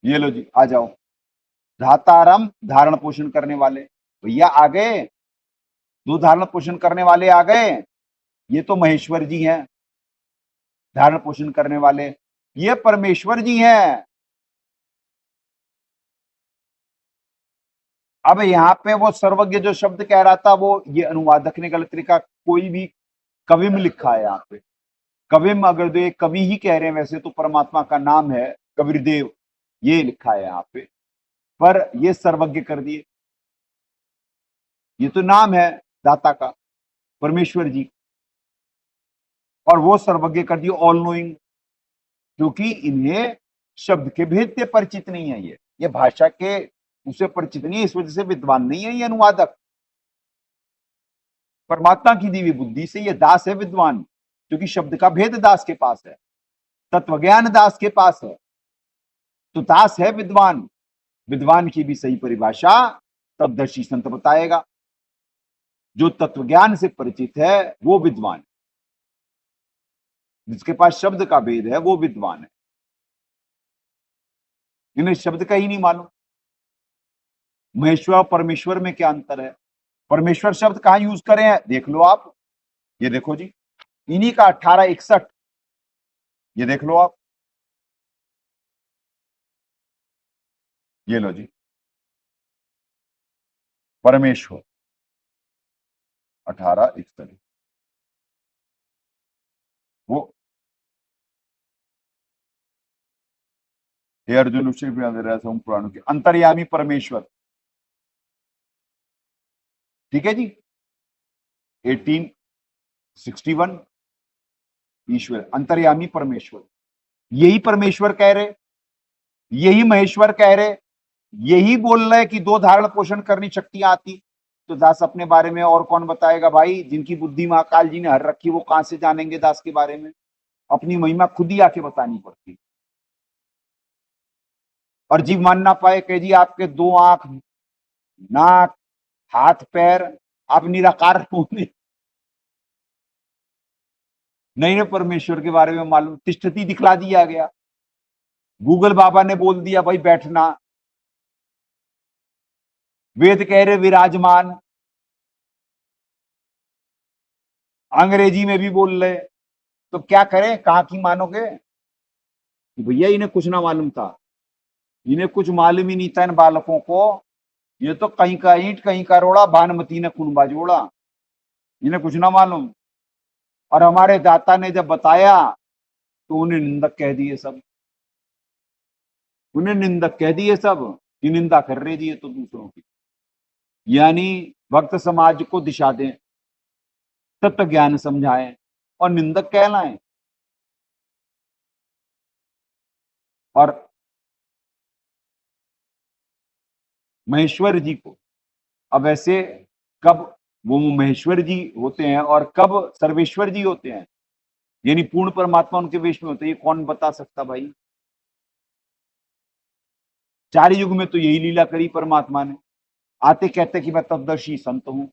ये लो जी, आ जाओ। धातारम, धारण पोषण करने वाले भैया आ गए, दो धारण पोषण करने वाले आ गए। ये तो महेश्वर जी हैं धारण पोषण करने वाले, ये परमेश्वर जी हैं। अब यहाँ पे वो सर्वज्ञ जो शब्द कह रहा था, वो ये अनुवादक ने गलत लिखा। कोई भी कविम लिखा है यहाँ पे, कविम। अगर जो कवि ही कह रहे हैं, वैसे तो परमात्मा का नाम है कबीरदेव, ये लिखा है यहाँ पे, पर ये सर्वज्ञ कर दिए। ये तो नाम है दाता का, परमेश्वर जी। और वो सर्वज्ञ कर दिए, ऑल नोइंग, क्योंकि इन्हें शब्द के भेद से परिचित नहीं है, ये भाषा के उसे परिचित नहीं है, इस वजह से विद्वान नहीं है ये अनुवादक। परमात्मा की दी हुई बुद्धि से ये दास है विद्वान, क्योंकि शब्द का भेद दास के पास है, तत्वज्ञान दास के पास है, तो दास है विद्वान। विद्वान की भी सही परिभाषा तत्वदर्शी संत बताएगा। जो तत्वज्ञान से परिचित है वो विद्वान है, जिसके पास शब्द का भेद है वो विद्वान है। इन्हें शब्द का ही नहीं मालूम। महेश्वर और परमेश्वर में क्या अंतर है? परमेश्वर शब्द कहां यूज करें हैं, देख लो आप, ये देखो जी, इन्हीं का 1861, ये देख लो आप, ये लो जी, परमेश्वर 1861, वो हे अर्जुन पुराणों के अंतर्यामी परमेश्वर, ठीक है जी, 1861, ईश्वर अंतर्यामी परमेश्वर, यही परमेश्वर कह रहे, यही महेश्वर कह रहे, यही बोल रहे कि दो धारण पोषण करनी शक्तियां आती। तो दास अपने बारे में और कौन बताएगा भाई? जिनकी बुद्धि महाकाल जी ने हर रखी वो कहां से जानेंगे दास के बारे में? अपनी महिमा खुद ही आके बतानी पड़ती। और जीव मान ना पाए, कह जी आपके दो आंख, नाक, हाथ, पैर, आप निराकार होंगे। नहीं ना परमेश्वर के बारे में मालूम, तिष्ठती दिखला दिया गया। गूगल बाबा ने बोल दिया भाई बैठना, वेद कह रहे विराजमान, अंग्रेजी में भी बोल रहे, तो क्या करें, कहां की मानोगे? भैया इन्हें कुछ ना मालूम था, इन्हें कुछ मालूम ही नहीं था इन बालकों को। ये तो कहीं का ईंट कहीं का रोड़ा, भानुमती ने कुनबा जोड़ा, इन्हें कुछ ना मालूम। और हमारे दाता ने जब बताया तो उन्हें निंदक कह दिए सब, उन्हें निंदक कह दिए सब कि निंदा कर रहे जी ये तो दूसरों की। यानी भक्त समाज को दिशा दें, तत्व ज्ञान समझाएं और निंदक कहलाएं। और महेश्वर जी को अब ऐसे कब वो महेश्वर जी होते हैं और कब सर्वेश्वर जी होते हैं, यानी पूर्ण परमात्मा उनके वेश में होते हैं, ये कौन बता सकता भाई? चार युग में तो यही लीला करी परमात्मा ने। आते कहते कि मैं तत्वदर्शी संत हूं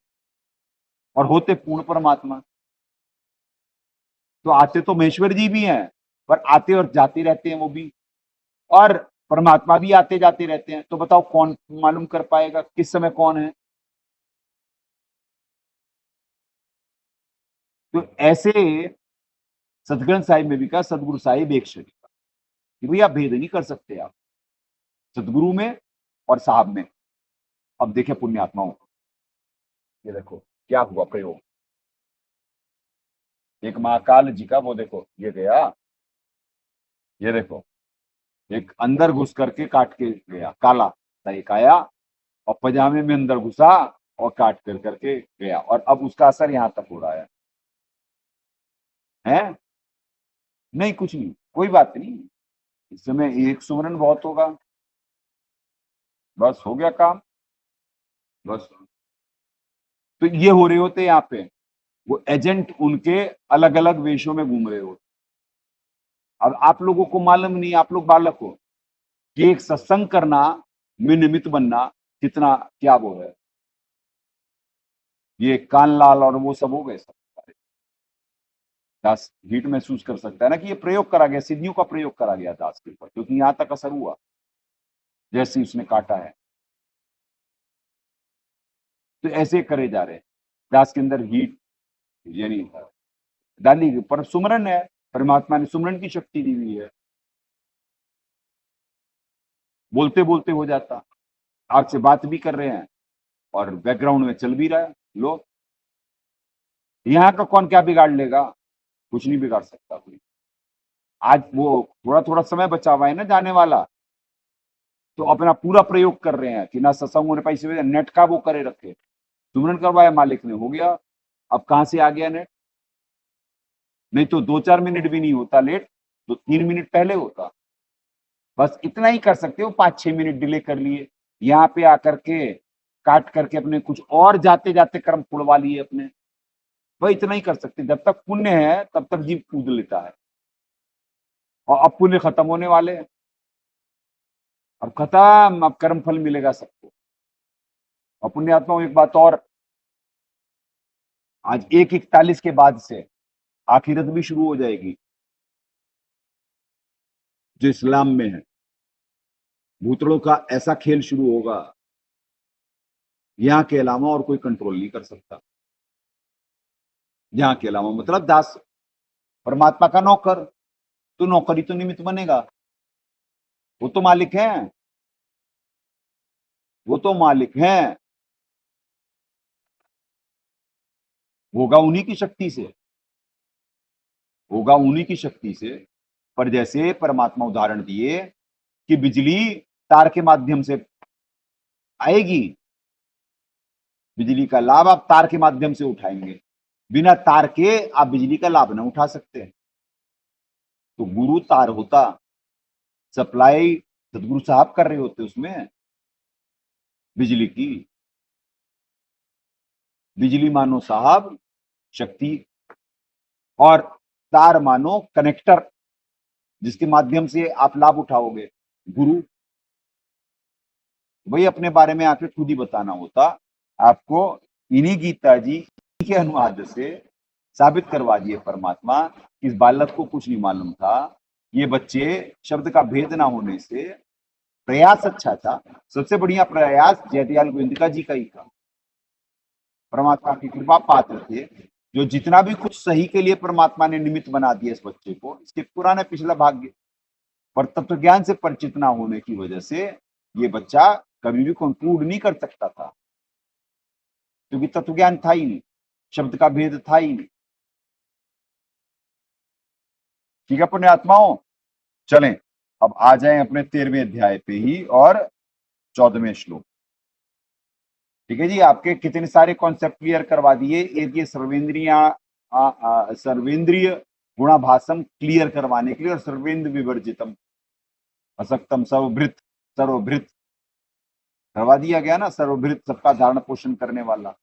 और होते पूर्ण परमात्मा। तो आते तो महेश्वर जी भी हैं, पर आते और जाते रहते हैं वो भी, और परमात्मा भी आते जाते रहते हैं। तो बताओ कौन मालूम कर पाएगा किस समय कौन है? तो ऐसे सतग्रंथ साहिब में भी कहा, सदगुरु साहिब एक शरीर का, कि भैया भेद नहीं कर सकते आप सदगुरु में और साहब में। अब देखे पुण्यात्माओं, ये देखो क्या हुआ प्रयोग। एक महाकाल जी का वो देखो, ये गया, ये देखो, एक अंदर घुस करके काट के गया, काला सा एक आया और पजामे में अंदर घुसा और काट कर करके गया, और अब उसका असर यहां तक हो रहा है? नहीं कुछ नहीं, कोई बात नहीं, इस समय एक सुमरन बहुत होगा, बस हो गया काम, बस। तो ये हो रहे होते यहाँ पे, वो एजेंट उनके अलग अलग वेशों में घूम रहे होते। अब आप लोगों को मालूम नहीं, आप लोग बालक हो, कि एक सत्संग करना में निमित्त बनना कितना क्या वो है। ये कान लाल और वो सब हो गए सब सारे। दास हीट महसूस कर सकता है ना कि ये प्रयोग करा गया, सिद्धियों का प्रयोग करा गया दास के ऊपर, क्योंकि यहां तक असर हुआ जैसे उसने काटा है। तो ऐसे करे जा रहे हैं, दास के अंदर हीट यानी डाली, पर सुमरन है, परमात्मा ने सुमरन की शक्ति दी हुई है, बोलते बोलते हो जाता। आपसे बात भी कर रहे हैं और बैकग्राउंड में चल भी रहा है, लो यहाँ का कौन क्या बिगाड़ लेगा? कुछ नहीं बिगाड़ सकता कोई। आज वो थोड़ा थोड़ा समय बचा हुआ है ना जाने वाला, तो अपना पूरा प्रयोग कर रहे हैं कि ना सत्संग होने पैसे, नेट का वो करे रखे, सुमरन करवाया मालिक ने, हो गया। अब कहां से आ गया नेट? नहीं तो 2-4 मिनट भी नहीं होता लेट, तो 3 मिनट पहले होता। बस इतना ही कर सकते हो, 5-6 मिनट डिले कर लिए, यहाँ पे आकर के काट करके अपने कुछ और जाते जाते कर्म छुड़वा लिए अपने। वह इतना ही कर सकते, जब तक पुण्य है तब तक जीव कूद लेता है, और अब पुण्य खत्म होने वाले हैं, अब खत्म, अब कर्म फल मिलेगा सबको। और पुण्यात्माओं एक बात और, आज 1:41 के बाद से आखिरत भी शुरू हो जाएगी, जो इस्लाम में है। भूतड़ों का ऐसा खेल शुरू होगा, यहाँ के अलावा और कोई कंट्रोल नहीं कर सकता। यहाँ के अलावा मतलब दास, परमात्मा का नौकर, तो नौकरी तो निमित्त बनेगा, वो तो मालिक है, वो तो मालिक है, होगा उन्हीं की शक्ति से, होगा उन्हीं की शक्ति से। पर जैसे परमात्मा उदाहरण दिए कि बिजली तार के माध्यम से आएगी, बिजली का लाभ आप तार के माध्यम से उठाएंगे, बिना तार के आप बिजली का लाभ न उठा सकते। तो गुरु तार होता, सप्लाई सदगुरु साहब कर रहे होते उसमें बिजली की, बिजली मानो साहब शक्ति, और तार मानो कनेक्टर, जिसके माध्यम से आप लाभ उठाओगे, गुरु। वही अपने बारे में आके खुद ही बताना होता आपको। इन्हीं गीता जी के अनुवाद से साबित करवा दिए परमात्मा, इस बालक को कुछ नहीं मालूम था, ये बच्चे शब्द का भेद ना होने से प्रयास अच्छा था। सबसे बढ़िया प्रयास जयदयाल गोविंदिका जी का ही था, परमात्मा की कृपा पात्र थे, जो जितना भी कुछ सही के लिए परमात्मा ने निमित्त बना दिया इस बच्चे को, इसके पुराने पिछला भाग्य, पर तत्व ज्ञान से परिचित ना होने की वजह से ये बच्चा कभी भी कंक्लूड नहीं कर सकता था, क्योंकि तत्व ज्ञान था ही नहीं, शब्द का भेद था ही नहीं। ठीक है पुण्यात्माओं, चलें अब आ जाएं अपने 13वें अध्याय पे ही और 14वें श्लोक। ठीक है जी, आपके कितने सारे कॉन्सेप्ट क्लियर करवा दिए, एक ये सर्वेंद्रिय गुणाभासम क्लियर करवाने के लिए, और सर्वेंद्र विवर्जितम असक्तम सर्वभृत करवा दिया गया ना, सर्वभृत सबका धारण पोषण करने वाला।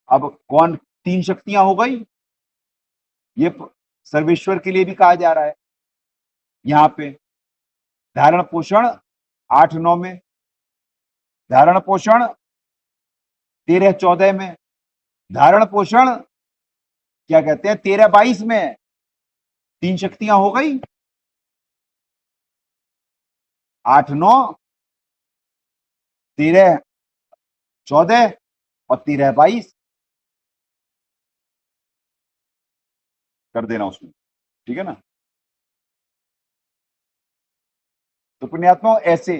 अब कौन 3 शक्तियां हो गई, ये सर्वेश्वर के लिए भी कहा जा रहा है यहाँ पे। धारण पोषण 8-9 में, धारण पोषण 13-14 में, धारण पोषण क्या कहते हैं 13-22 में, 3 शक्तियां हो गई, 8-9, 13-14 और 13-22 कर देना उसमें, ठीक है ना। तो पुण्यात्मा ऐसे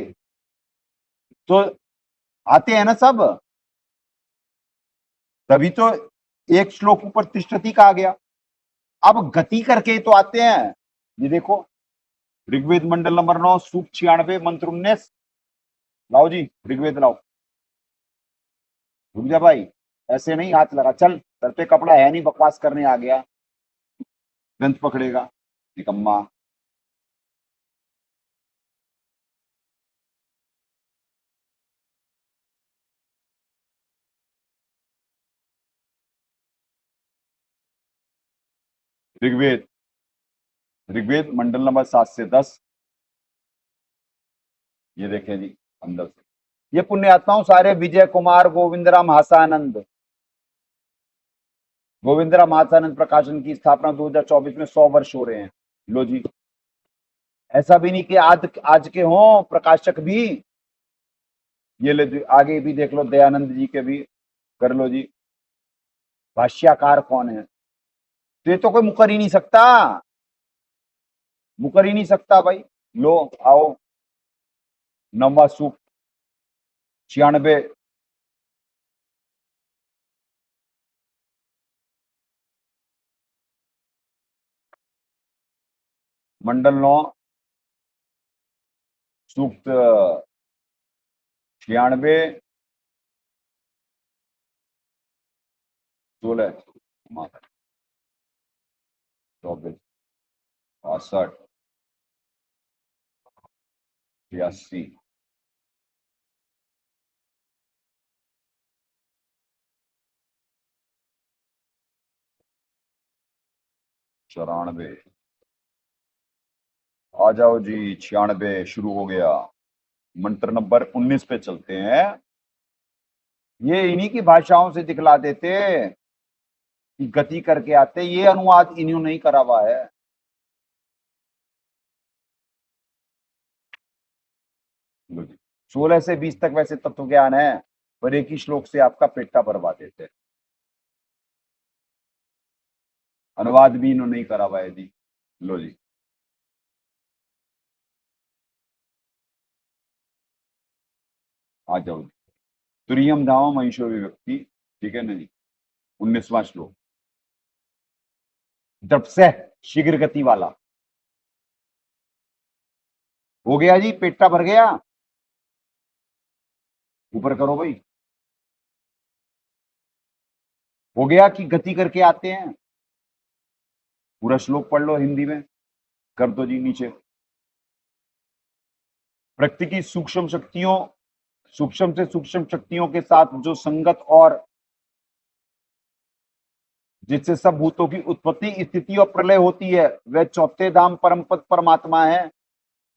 तो आते हैं ना सब, तभी तो एक श्लोक ऊपर तिष्ठति कहा गया। अब गति करके तो आते हैं, ये देखो ऋग्वेद मंडल नंबर 9 सूक्त 96 मंत्र 19, लाओ जी ऋग्वेद लाओ। रुक जा भाई, ऐसे नहीं हाथ लगा, चल सर पे कपड़ा है नहीं, बकवास करने आ गया, ग्रंथ पकड़ेगा निकम्मा। ऋग्वेद, ऋग्वेद मंडल नंबर 7 से 10, ये देखें जी अंदर से। ये पुण्यात्माओं सारे विजय कुमार गोविंदराम हासानंद, गोविंदराम हासानंद प्रकाशन की स्थापना 2024 में 100 वर्ष हो रहे हैं। लो जी, ऐसा भी नहीं कि आज के हों प्रकाशक भी, ये ले आगे भी देख लो, दयानंद जी के भी कर लो जी। भाष्याकार कौन है, तो ये तो कोई मुकर ही नहीं सकता, मुकर ही नहीं सकता भाई। लो आओ, 9वां सूक्त 96, मंडल 9 सूक्त 96 16। 24, 62, 83, 94, आ जाओ जी 96 शुरू हो गया। मंत्र नंबर 19 पे चलते हैं। ये इन्हीं की भाषाओं से दिखला देते कि गति करके आते, ये अनुवाद इन्होंने नहीं करा हुआ है। लो जी, 16 से 20 तक वैसे तत्व ज्ञान है, पर एक ही श्लोक से आपका पेट्टा भरवा देते हैं। अनुवाद भी इन्होंने नहीं करा हुआ है जी। लो जी, आ जाओ जी। तुरियम धाम महिषो विभक्ति, ठीक है ना जी। 19वां श्लोक, द्रप्सह शीघ्र गति वाला। हो गया जी, पेट्टा भर गया। ऊपर करो भाई। हो गया कि गति करके आते हैं। पूरा श्लोक पढ़ लो हिंदी में, कर दो जी नीचे। प्रकृति की सूक्ष्म शक्तियों, सूक्ष्म से सूक्ष्म शक्तियों के साथ जो संगत और जिससे सब भूतों की उत्पत्ति, स्थिति और प्रलय होती है, वह चौथे धाम परम पद परमात्मा है।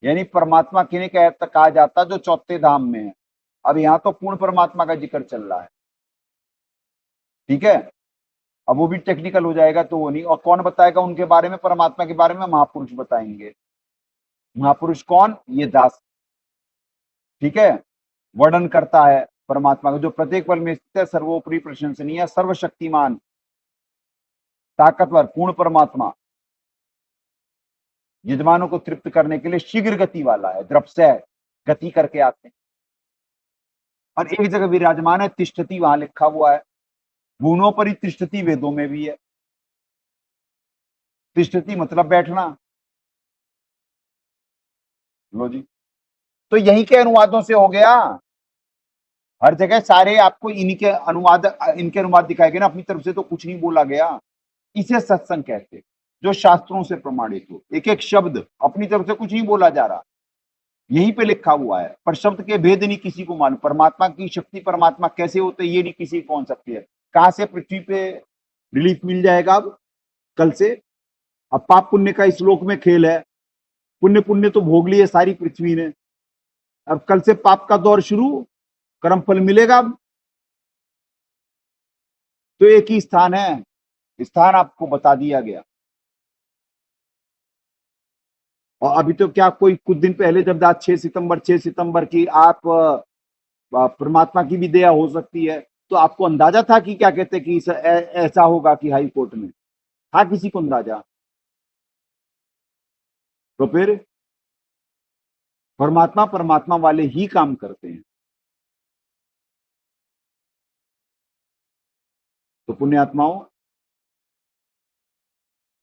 यानी परमात्मा किन्हें कहा जाता है? जो चौथे धाम में है। अब यहां तो पूर्ण परमात्मा का जिक्र चल रहा है, ठीक है। अब वो भी टेक्निकल हो जाएगा तो वो नहीं। और कौन बताएगा उनके बारे में, परमात्मा के बारे में? महापुरुष बताएंगे। महापुरुष कौन? ये दास, ठीक है। वर्णन करता है परमात्मा का, जो प्रत्येक पल में स्थित है, सर्वोपरि प्रशंसनीय, सर्वशक्तिमान, ताकतवर, पूर्ण परमात्मा, यजमानों को तृप्त करने के लिए शीघ्र गति वाला है, द्रप्सह, गति करके आते हैं। और एक जगह विराजमान है, तिष्ठति वहां लिखा हुआ है। गुणों पर ही तिष्ठति वेदों में भी है। तिष्ठति मतलब बैठना। लो जी, तो यही के अनुवादों से हो गया। हर जगह सारे आपको इनके अनुवाद दिखाए गए ना, अपनी तरफ से तो कुछ नहीं बोला गया। इसे सत्संग कहते, जो शास्त्रों से प्रमाणित हो। एक एक शब्द अपनी तरफ से कुछ नहीं बोला जा रहा, यहीं पे लिखा हुआ है। पर शब्द के भेद नहीं किसी को मालूम। परमात्मा की शक्ति, परमात्मा कैसे होते ये नहीं किसी को सकती है। कहां से पृथ्वी पे रिलीफ मिल जाएगा अब कल से? अब पाप पुण्य का इस श्लोक में खेल है। पुण्य पुण्य तो भोग लिए सारी पृथ्वी ने, अब कल से पाप का दौर शुरू, कर्म फल मिलेगा अब। तो एक ही स्थान है, स्थान आपको बता दिया गया। और अभी तो क्या, कोई कुछ दिन पहले जब 6 सितंबर की आप परमात्मा की भी दया हो सकती है, तो आपको अंदाजा था कि क्या कहते कि ऐसा होगा कि हाई कोर्ट में था? किसी को अंदाजा? तो फिर परमात्मा परमात्मा वाले ही काम करते हैं। तो पुण्यात्माओं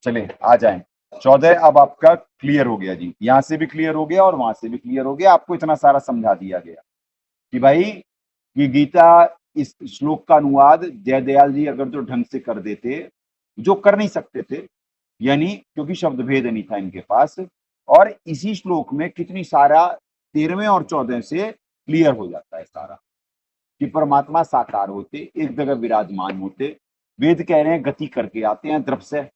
चले आ जाएं। 14 अब आपका क्लियर हो गया जी, यहां से भी क्लियर हो गया और वहां से भी क्लियर हो गया। आपको इतना सारा समझा दिया गया कि भाई ये गीता, इस श्लोक का अनुवाद जयदयाल जी अगर जो ढंग से कर देते, जो कर नहीं सकते थे, यानी क्योंकि शब्द भेद नहीं था इनके पास। और इसी श्लोक में कितनी सारा 13वें और 14 से क्लियर हो जाता है सारा, कि परमात्मा साकार होते, एक जगह विराजमान होते। वेद कह रहे हैं गति करके आते हैं द्रव से,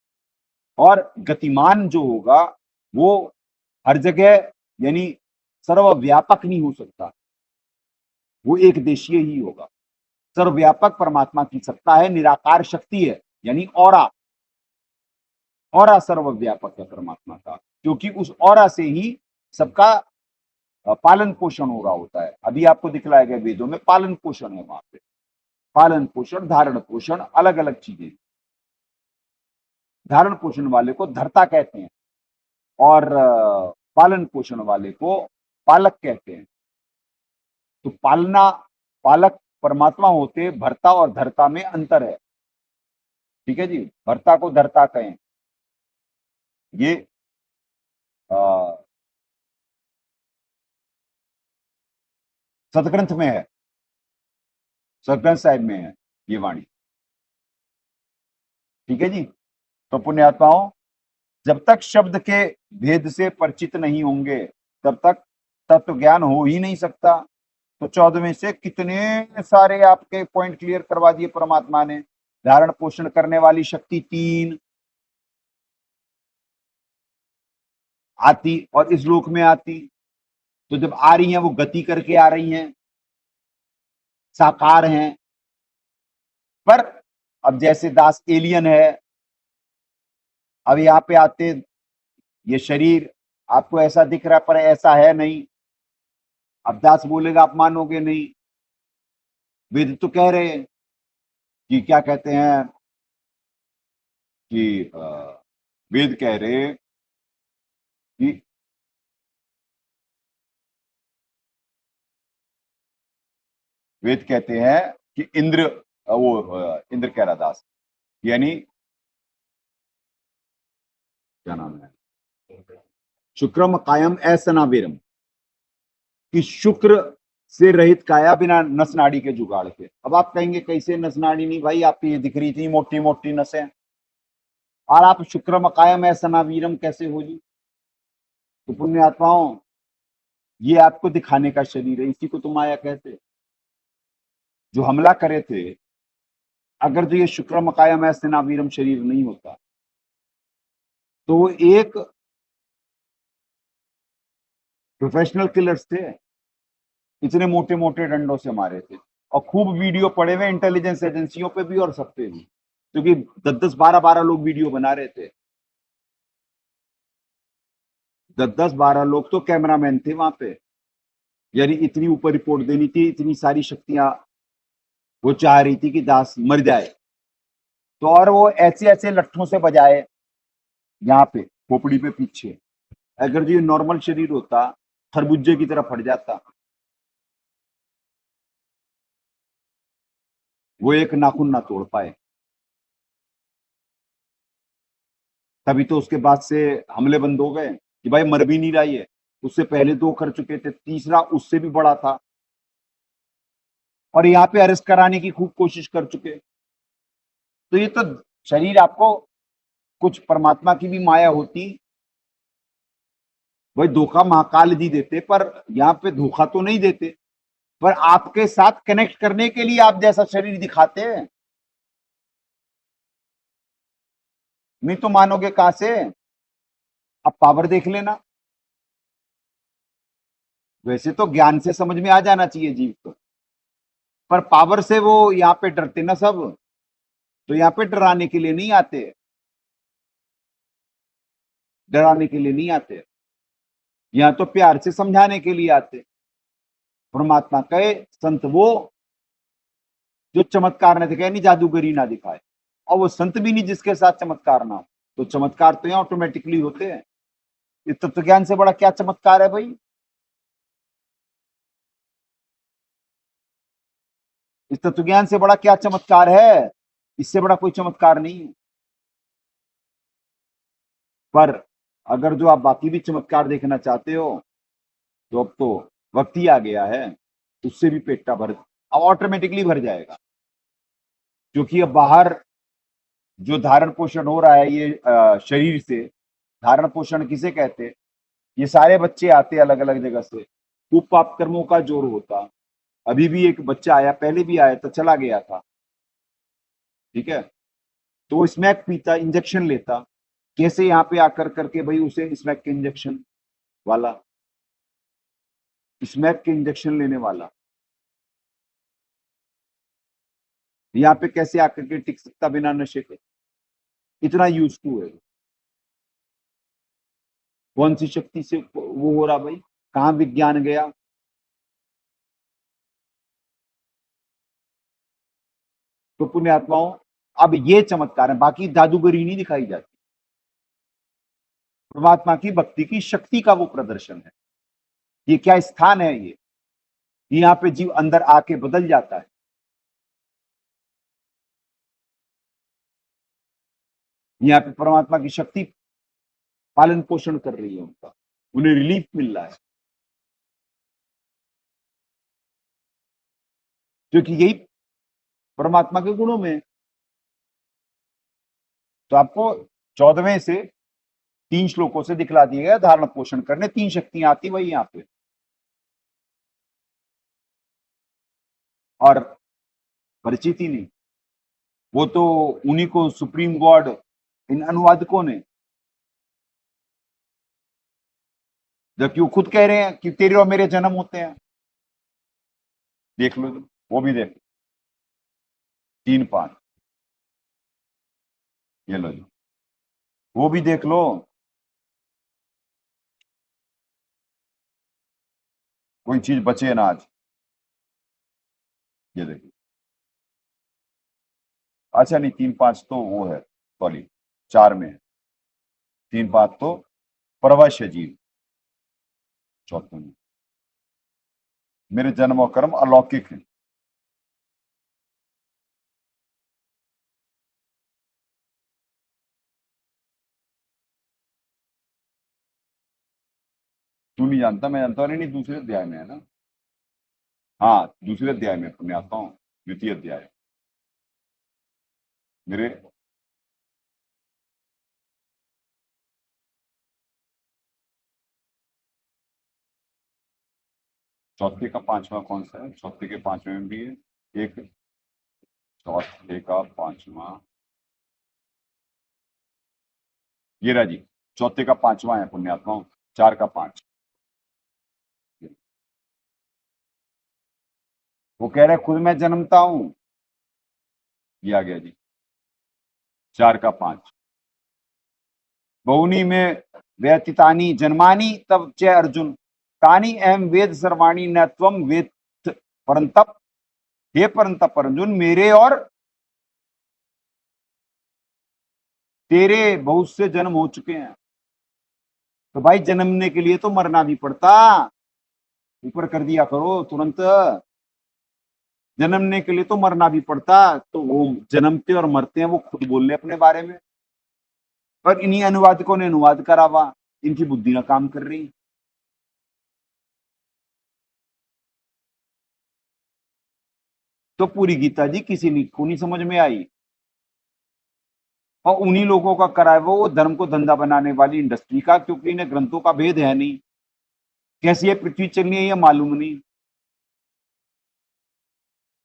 और गतिमान जो होगा वो हर जगह, यानी सर्वव्यापक नहीं हो सकता, वो एक देशीय ही होगा। सर्वव्यापक परमात्मा की सत्ता है, निराकार शक्ति है, यानी औरा सर्वव्यापक है परमात्मा का, क्योंकि उस औरा से ही सबका पालन पोषण हो रहा होता है। अभी आपको दिखलाया गया वेदों में पालन पोषण है, वहां पे पालन पोषण, धारण पोषण, अलग अलग चीजें। धारण पोषण वाले को धर्ता कहते हैं, और पालन पोषण वाले को पालक कहते हैं। तो पालना, पालक परमात्मा होते, भर्ता और धर्ता में अंतर है, ठीक है जी। भर्ता को धर्ता कहें, ये सतग्रंथ में है, सतग्रंथ साहिब में है ये वाणी, ठीक है जी। तो पुण्यात्माओं जब तक शब्द के भेद से परिचित नहीं होंगे तब तक तत्व ज्ञान हो ही नहीं सकता। तो 14वें से कितने सारे आपके पॉइंट क्लियर करवा दिए परमात्मा ने। धारण पोषण करने वाली शक्ति 3 आती और इस लोक में आती। तो जब आ रही हैं वो गति करके आ रही हैं, साकार हैं। पर अब जैसे दास एलियन है, अब यहाँ पे आते ये शरीर आपको ऐसा दिख रहा है पर ऐसा है नहीं। अब दास बोलेगा आप मानोगे नहीं। वेद तो कह रहे हैं कि क्या कहते हैं कि वेद कह रहे हैं कि वेद कहते हैं कि इंद्र इंद्र कह रहा दास, यानी क्या नाम है, शुक्रम कायम असनावीरम, कि शुक्र से रहित काया बिना नस नाड़ी के जुगाड़ के। अब आप कहेंगे कैसे नस नाड़ी नहीं भाई, आपको ये दिख रही थी मोटी मोटी नसें, और आप शुक्रम कायम असनावीरम कैसे हो जी। तो पुण्य आत्माओं, ये आपको दिखाने का शरीर है, इसी को तो माया कहते। जो हमला करे थे, अगर जो ये शुक्रम कायम असनावीरम शरीर नहीं होता तो वो एक प्रोफेशनल किलर्स थे, इतने मोटे मोटे डंडों से मारे थे। और खूब वीडियो पड़े हुए इंटेलिजेंस एजेंसियों पे भी और सब पे भी, क्योंकि 10-10 12-12 लोग वीडियो बना रहे थे। 10-10 12 लोग तो कैमरामैन थे वहां पे। यानी इतनी ऊपर रिपोर्ट देनी थी, इतनी सारी शक्तियां वो चाह रही थी कि दास मर जाए। तो और वो ऐसे ऐसे लट्ठों से बजाए यहाँ पे खोपड़ी पे पीछे। अगर जो नॉर्मल शरीर होता खरबूजे की तरह फट जाता। वो एक नाखून ना तोड़ पाए। तभी तो उसके बाद से हमले बंद हो गए कि भाई मर भी नहीं रहा ये। उससे पहले 2 कर चुके थे, तीसरा उससे भी बड़ा था। और यहाँ पे अरेस्ट कराने की खूब कोशिश कर चुके। तो ये तो शरीर आपको कुछ परमात्मा की भी माया होती, वही धोखा महाकाल जी देते, पर यहाँ पे धोखा तो नहीं देते, पर आपके साथ कनेक्ट करने के लिए आप जैसा शरीर दिखाते हैं। नहीं तो मानोगे कहां से। अब पावर देख लेना। वैसे तो ज्ञान से समझ में आ जाना चाहिए जीव को, पर पावर से वो यहाँ पे डरते ना सब। तो यहाँ पे डराने के लिए नहीं आते, डराने के लिए नहीं आते, यहाँ तो प्यार से समझाने के लिए आते। परमात्मा कहे संत वो जो चमत्कार नहीं दिखाए, नहीं जादूगरी ना दिखाए। और वो संत भी नहीं जिसके साथ चमत्कार ना हो। तो चमत्कार तो यहाँ ऑटोमेटिकली होते हैं। इस तत्व ज्ञान से बड़ा क्या चमत्कार है भाई। इस तत्व ज्ञान से बड़ा क्या चमत्कार है। इससे बड़ा कोई चमत्कार नहीं है। पर अगर जो आप बाकी भी चमत्कार देखना चाहते हो तो अब तो वक्त ही आ गया है। उससे भी पेटा भर, अब ऑटोमेटिकली भर जाएगा। क्योंकि अब बाहर जो धारण पोषण हो रहा है ये शरीर से, धारण पोषण किसे कहते। ये सारे बच्चे आते अलग अलग जगह से, खूब पाप कर्मों का जोर होता। अभी भी एक बच्चा आया, पहले भी आया था, चला गया था, ठीक है। तो वो स्मैक पीता, इंजेक्शन लेता। कैसे यहाँ पे आकर करके भाई उसे स्मैक के इंजेक्शन वाला, स्मैक के इंजेक्शन लेने वाला यहाँ पे कैसे आकर के टिक सकता बिना नशे के। इतना यूज टू है। कौन सी शक्ति से वो हो रहा भाई, कहाँ विज्ञान गया। तो पुण्यात्माओं, अब ये चमत्कार है, बाकी जादूगरी नहीं दिखाई जाती। परमात्मा की भक्ति की शक्ति का वो प्रदर्शन है। ये क्या स्थान है ये, यहाँ पे जीव अंदर आके बदल जाता है। यहाँ पे परमात्मा की शक्ति पालन पोषण कर रही है उनका, उन्हें रिलीफ मिल रहा है, क्योंकि यही परमात्मा के गुणों में। तो आपको 14वें से 3 श्लोकों से दिखला दिया गया। धारण पोषण करने 3 शक्तियां आती वही यहाँ पे। और परिचित ही नहीं, वो तो उन्हीं को सुप्रीम गॉड इन अनुवादकों ने, जबकि वो खुद कह रहे हैं कि तेरे और मेरे जन्म होते हैं। देख लो, वो भी देख, 3-5, ये लो जी, वो भी देख लो, कोई चीज बचे ना आज। ये देखिए, अच्छा नहीं, 3-5 तो वो है, सॉरी 4 में है, 3-5 तो परवश्य जीव, चौथे में मेरे जन्म और कर्म अलौकिक हैं। तू नहीं जानता, मैं जानता हूँ। नहीं नहीं, दूसरे अध्याय में है ना। हाँ, दूसरे अध्याय में मैं आता हूँ, द्वितीय अध्याय मेरे। चौथे का 5वां कौन सा है? चौथे के 5वें में भी है एक, चौथे का 5वां, ये रहा जी, चौथे का 5वां है पुण्यात्माओं, 4 का 5। वो कह रहे खुद मैं जन्मता हूं, ये आ गया जी, 4 का 5। बहुनी में व्यतीतानी जन्मानी तब च अर्जुन, तानी अहम वेद सर्वाणी न त्वम वेद परंतप। हे परंतप अर्जुन, मेरे और तेरे बहुत से जन्म हो चुके हैं। तो भाई जन्मने के लिए तो मरना भी पड़ता, ऊपर कर दिया करो तुरंत। जन्मने के लिए तो मरना भी पड़ता, तो वो जन्मते और मरते हैं वो खुद बोल रहे अपने बारे में। पर इन्हीं अनुवादकों ने अनुवाद करा हुआ, इनकी बुद्धि ना काम कर रही। तो पूरी गीता जी किसी को नहीं समझ में आई, और उन्हीं लोगों का करा है वो धर्म को धंधा बनाने वाली इंडस्ट्री का, क्योंकि इन्हें ग्रंथों का भेद है नहीं, कैसी ये पृथ्वी चलनी है ये मालूम नहीं।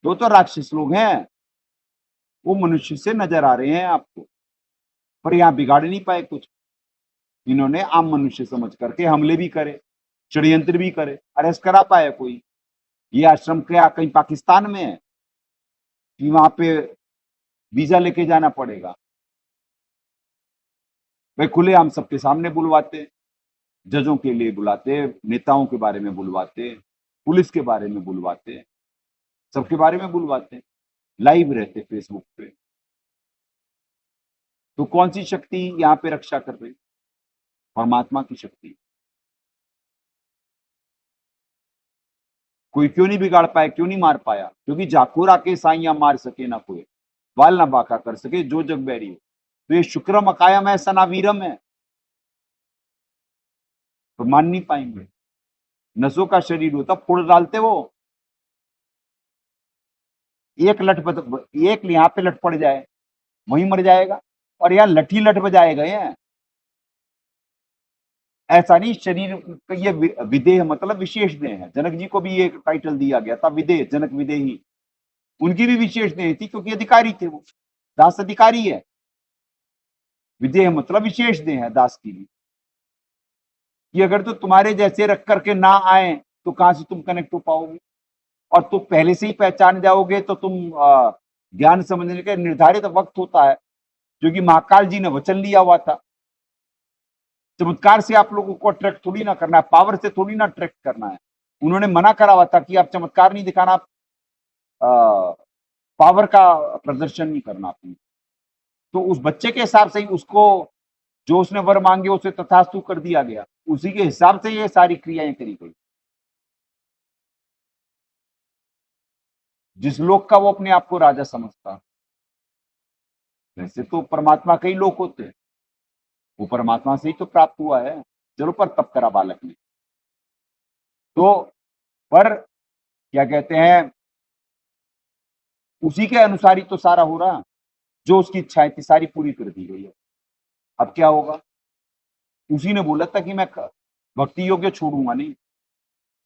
तो राक्षस लोग हैं, वो मनुष्य से नजर आ रहे हैं आपको, पर यहाँ बिगाड़ नहीं पाए कुछ। इन्होंने आम मनुष्य समझ करके हमले भी करे, षड्यंत्र भी करे, अरेस्ट करा पाया कोई? ये आश्रम क्या कहीं पाकिस्तान में है कि वहां पे वीजा लेके जाना पड़ेगा? भाई खुले हम सबके सामने बुलवाते, जजों के लिए बुलाते, नेताओं के बारे में बुलवाते, पुलिस के बारे में बुलवाते, सबके बारे में बुलवाते, लाइव रहते फेसबुक पे। तो कौन सी शक्ति यहाँ पे रक्षा कर रही? परमात्मा की शक्ति। कोई क्यों नहीं बिगाड़ पाया, क्यों नहीं मार पाया? क्योंकि जाकुर आके साइया मार सके ना कोई, बाल ना बाका कर सके जो जग बैरी हो। तो ये शुक्रम अकायम है, सनावीरम है, तो मान नहीं पाएंगे। नसों का शरीर होता, फोड़ डालते वो। एक एक यहाँ पे लट पड़ जाए, वहीं मर जाएगा, और यहाँ लठी लट बजाए गए हैं। ऐसा नहीं, शरीर का ये विदेह मतलब विशेष देह है। जनक जी को भी ये टाइटल दिया गया था, विदेह, जनक विदेही। उनकी भी विशेष देह थी, क्योंकि अधिकारी थे वो, दास अधिकारी है। विदेह मतलब विशेष देह है दास की भी, कि अगर तो तुम्हारे जैसे रख करके ना आए तो कहां से तुम कनेक्ट हो पाओगे? और तुम पहले से ही पहचान जाओगे तो तुम ज्ञान समझने का निर्धारित वक्त होता है, जो कि महाकाल जी ने वचन लिया हुआ था। चमत्कार से आप लोगों को अट्रैक्ट थोड़ी ना करना है, पावर से थोड़ी ना अट्रैक्ट करना है। उन्होंने मना करा हुआ था कि आप चमत्कार नहीं दिखाना, पावर का प्रदर्शन नहीं करना आपने। तो उस बच्चे के हिसाब से ही उसको, जो उसने वर मांगे उसे तथास्तु कर दिया गया, उसी के हिसाब से ये सारी क्रियाएं करी गई। जिस लोक का वो अपने आप को राजा समझता, वैसे तो परमात्मा कई लोक होते हैं, वो परमात्मा से ही तो प्राप्त हुआ है। चलो, पर तप करा बालक ने तो, पर क्या कहते हैं, उसी के अनुसार ही तो सारा हो रहा, जो उसकी इच्छाएं थी सारी पूरी कर दी गई है। अब क्या होगा? उसी ने बोला था कि मैं भक्ति योग्य छोड़ूंगा नहीं।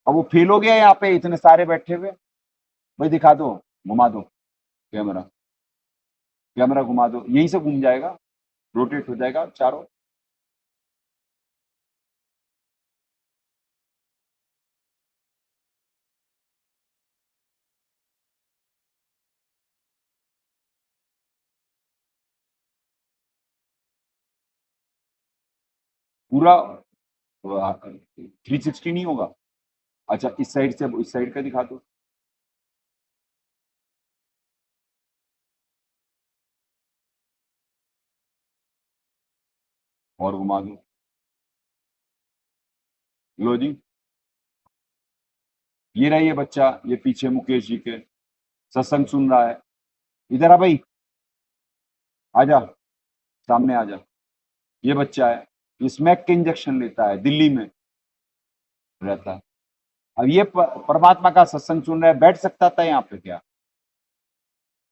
अब वो फेल हो गया यहाँ पे, इतने सारे बैठे हुए। भाई दिखा दो, घुमा दो कैमरा, कैमरा घुमा दो, यहीं से घूम जाएगा, रोटेट हो जाएगा चारों। पूरा 360 नहीं होगा। अच्छा इस साइड से इस साइड का दिखा दो। और घुमा दो। लो जी, ये रहा ये बच्चा, ये पीछे मुकेश जी के सत्संग सुन रहा है। इधर आ भाई, आजा, सामने आजा। ये बच्चा है, ये स्मैक के इंजेक्शन लेता है, दिल्ली में रहता है। अब ये परमात्मा का सत्संग सुन रहा है, बैठ सकता था यहाँ पे क्या?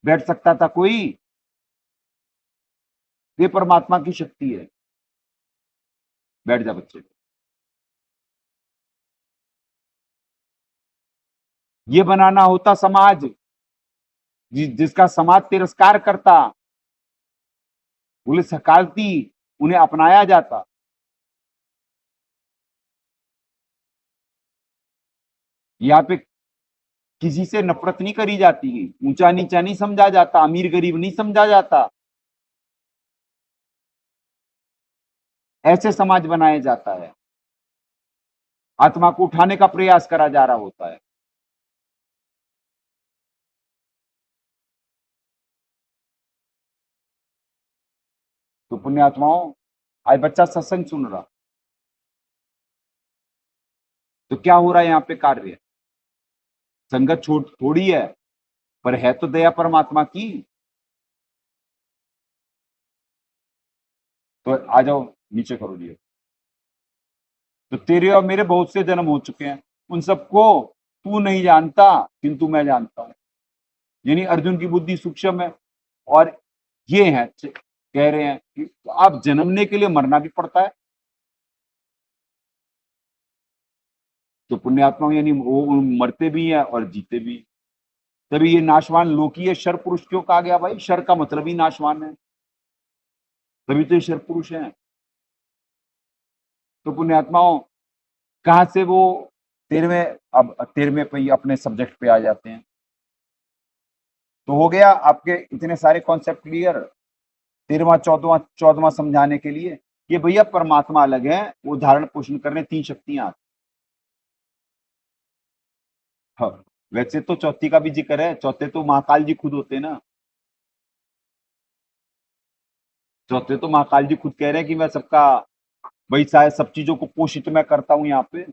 बैठ सकता था कोई? ये परमात्मा की शक्ति है। बैठ जा बच्चे। ये बनाना होता समाज जिसका समाज तिरस्कार करता, पुलिस हकारती, उन्हें अपनाया जाता। यहाँ पे किसी से नफरत नहीं करी जाती, ऊंचा नीचा नहीं समझा जाता, अमीर गरीब नहीं समझा जाता। ऐसे समाज बनाया जाता है। आत्मा को उठाने का प्रयास करा जा रहा होता है। तो पुण्यात्माओं, आज बच्चा सत्संग सुन रहा, तो क्या हो रहा है यहाँ पे कार्य? संगत थोड़ी है, पर है तो दया परमात्मा की। तो आ जाओ, नीचे करो जी। तो तेरे और मेरे बहुत से जन्म हो चुके हैं, उन सबको तू नहीं जानता, किंतु मैं जानता हूं। यानी अर्जुन की बुद्धि सूक्ष्म है। और ये है, कह रहे हैं कि आप जन्मने के लिए मरना भी पड़ता है। तो पुण्यात्मा यानी वो मरते भी हैं और जीते भी। तभी ये नाशवान लोकीय शर पुरुष क्यों कहा गया भाई? शर का मतलब ही नाशवान है, तभी तो ये शर पुरुष है। तो पुण्यात्माओं, कहां से वो 13वें, अब 13वें पे अपने सब्जेक्ट पे आ जाते हैं। तो हो गया आपके इतने सारे कॉन्सेप्ट क्लियर। 13वां 14वां समझाने के लिए कि भैया परमात्मा अलग है, वो धारण पोषण करने 3 शक्तियां। हाँ, वैसे तो चौथी का भी जिक्र है, चौथे तो महाकाल जी खुद होते हैं ना। चौथे तो महाकाल जी खुद कह रहे हैं कि मैं सबका, भाई शायद सब चीजों को पोषित मैं करता हूं यहाँ पे,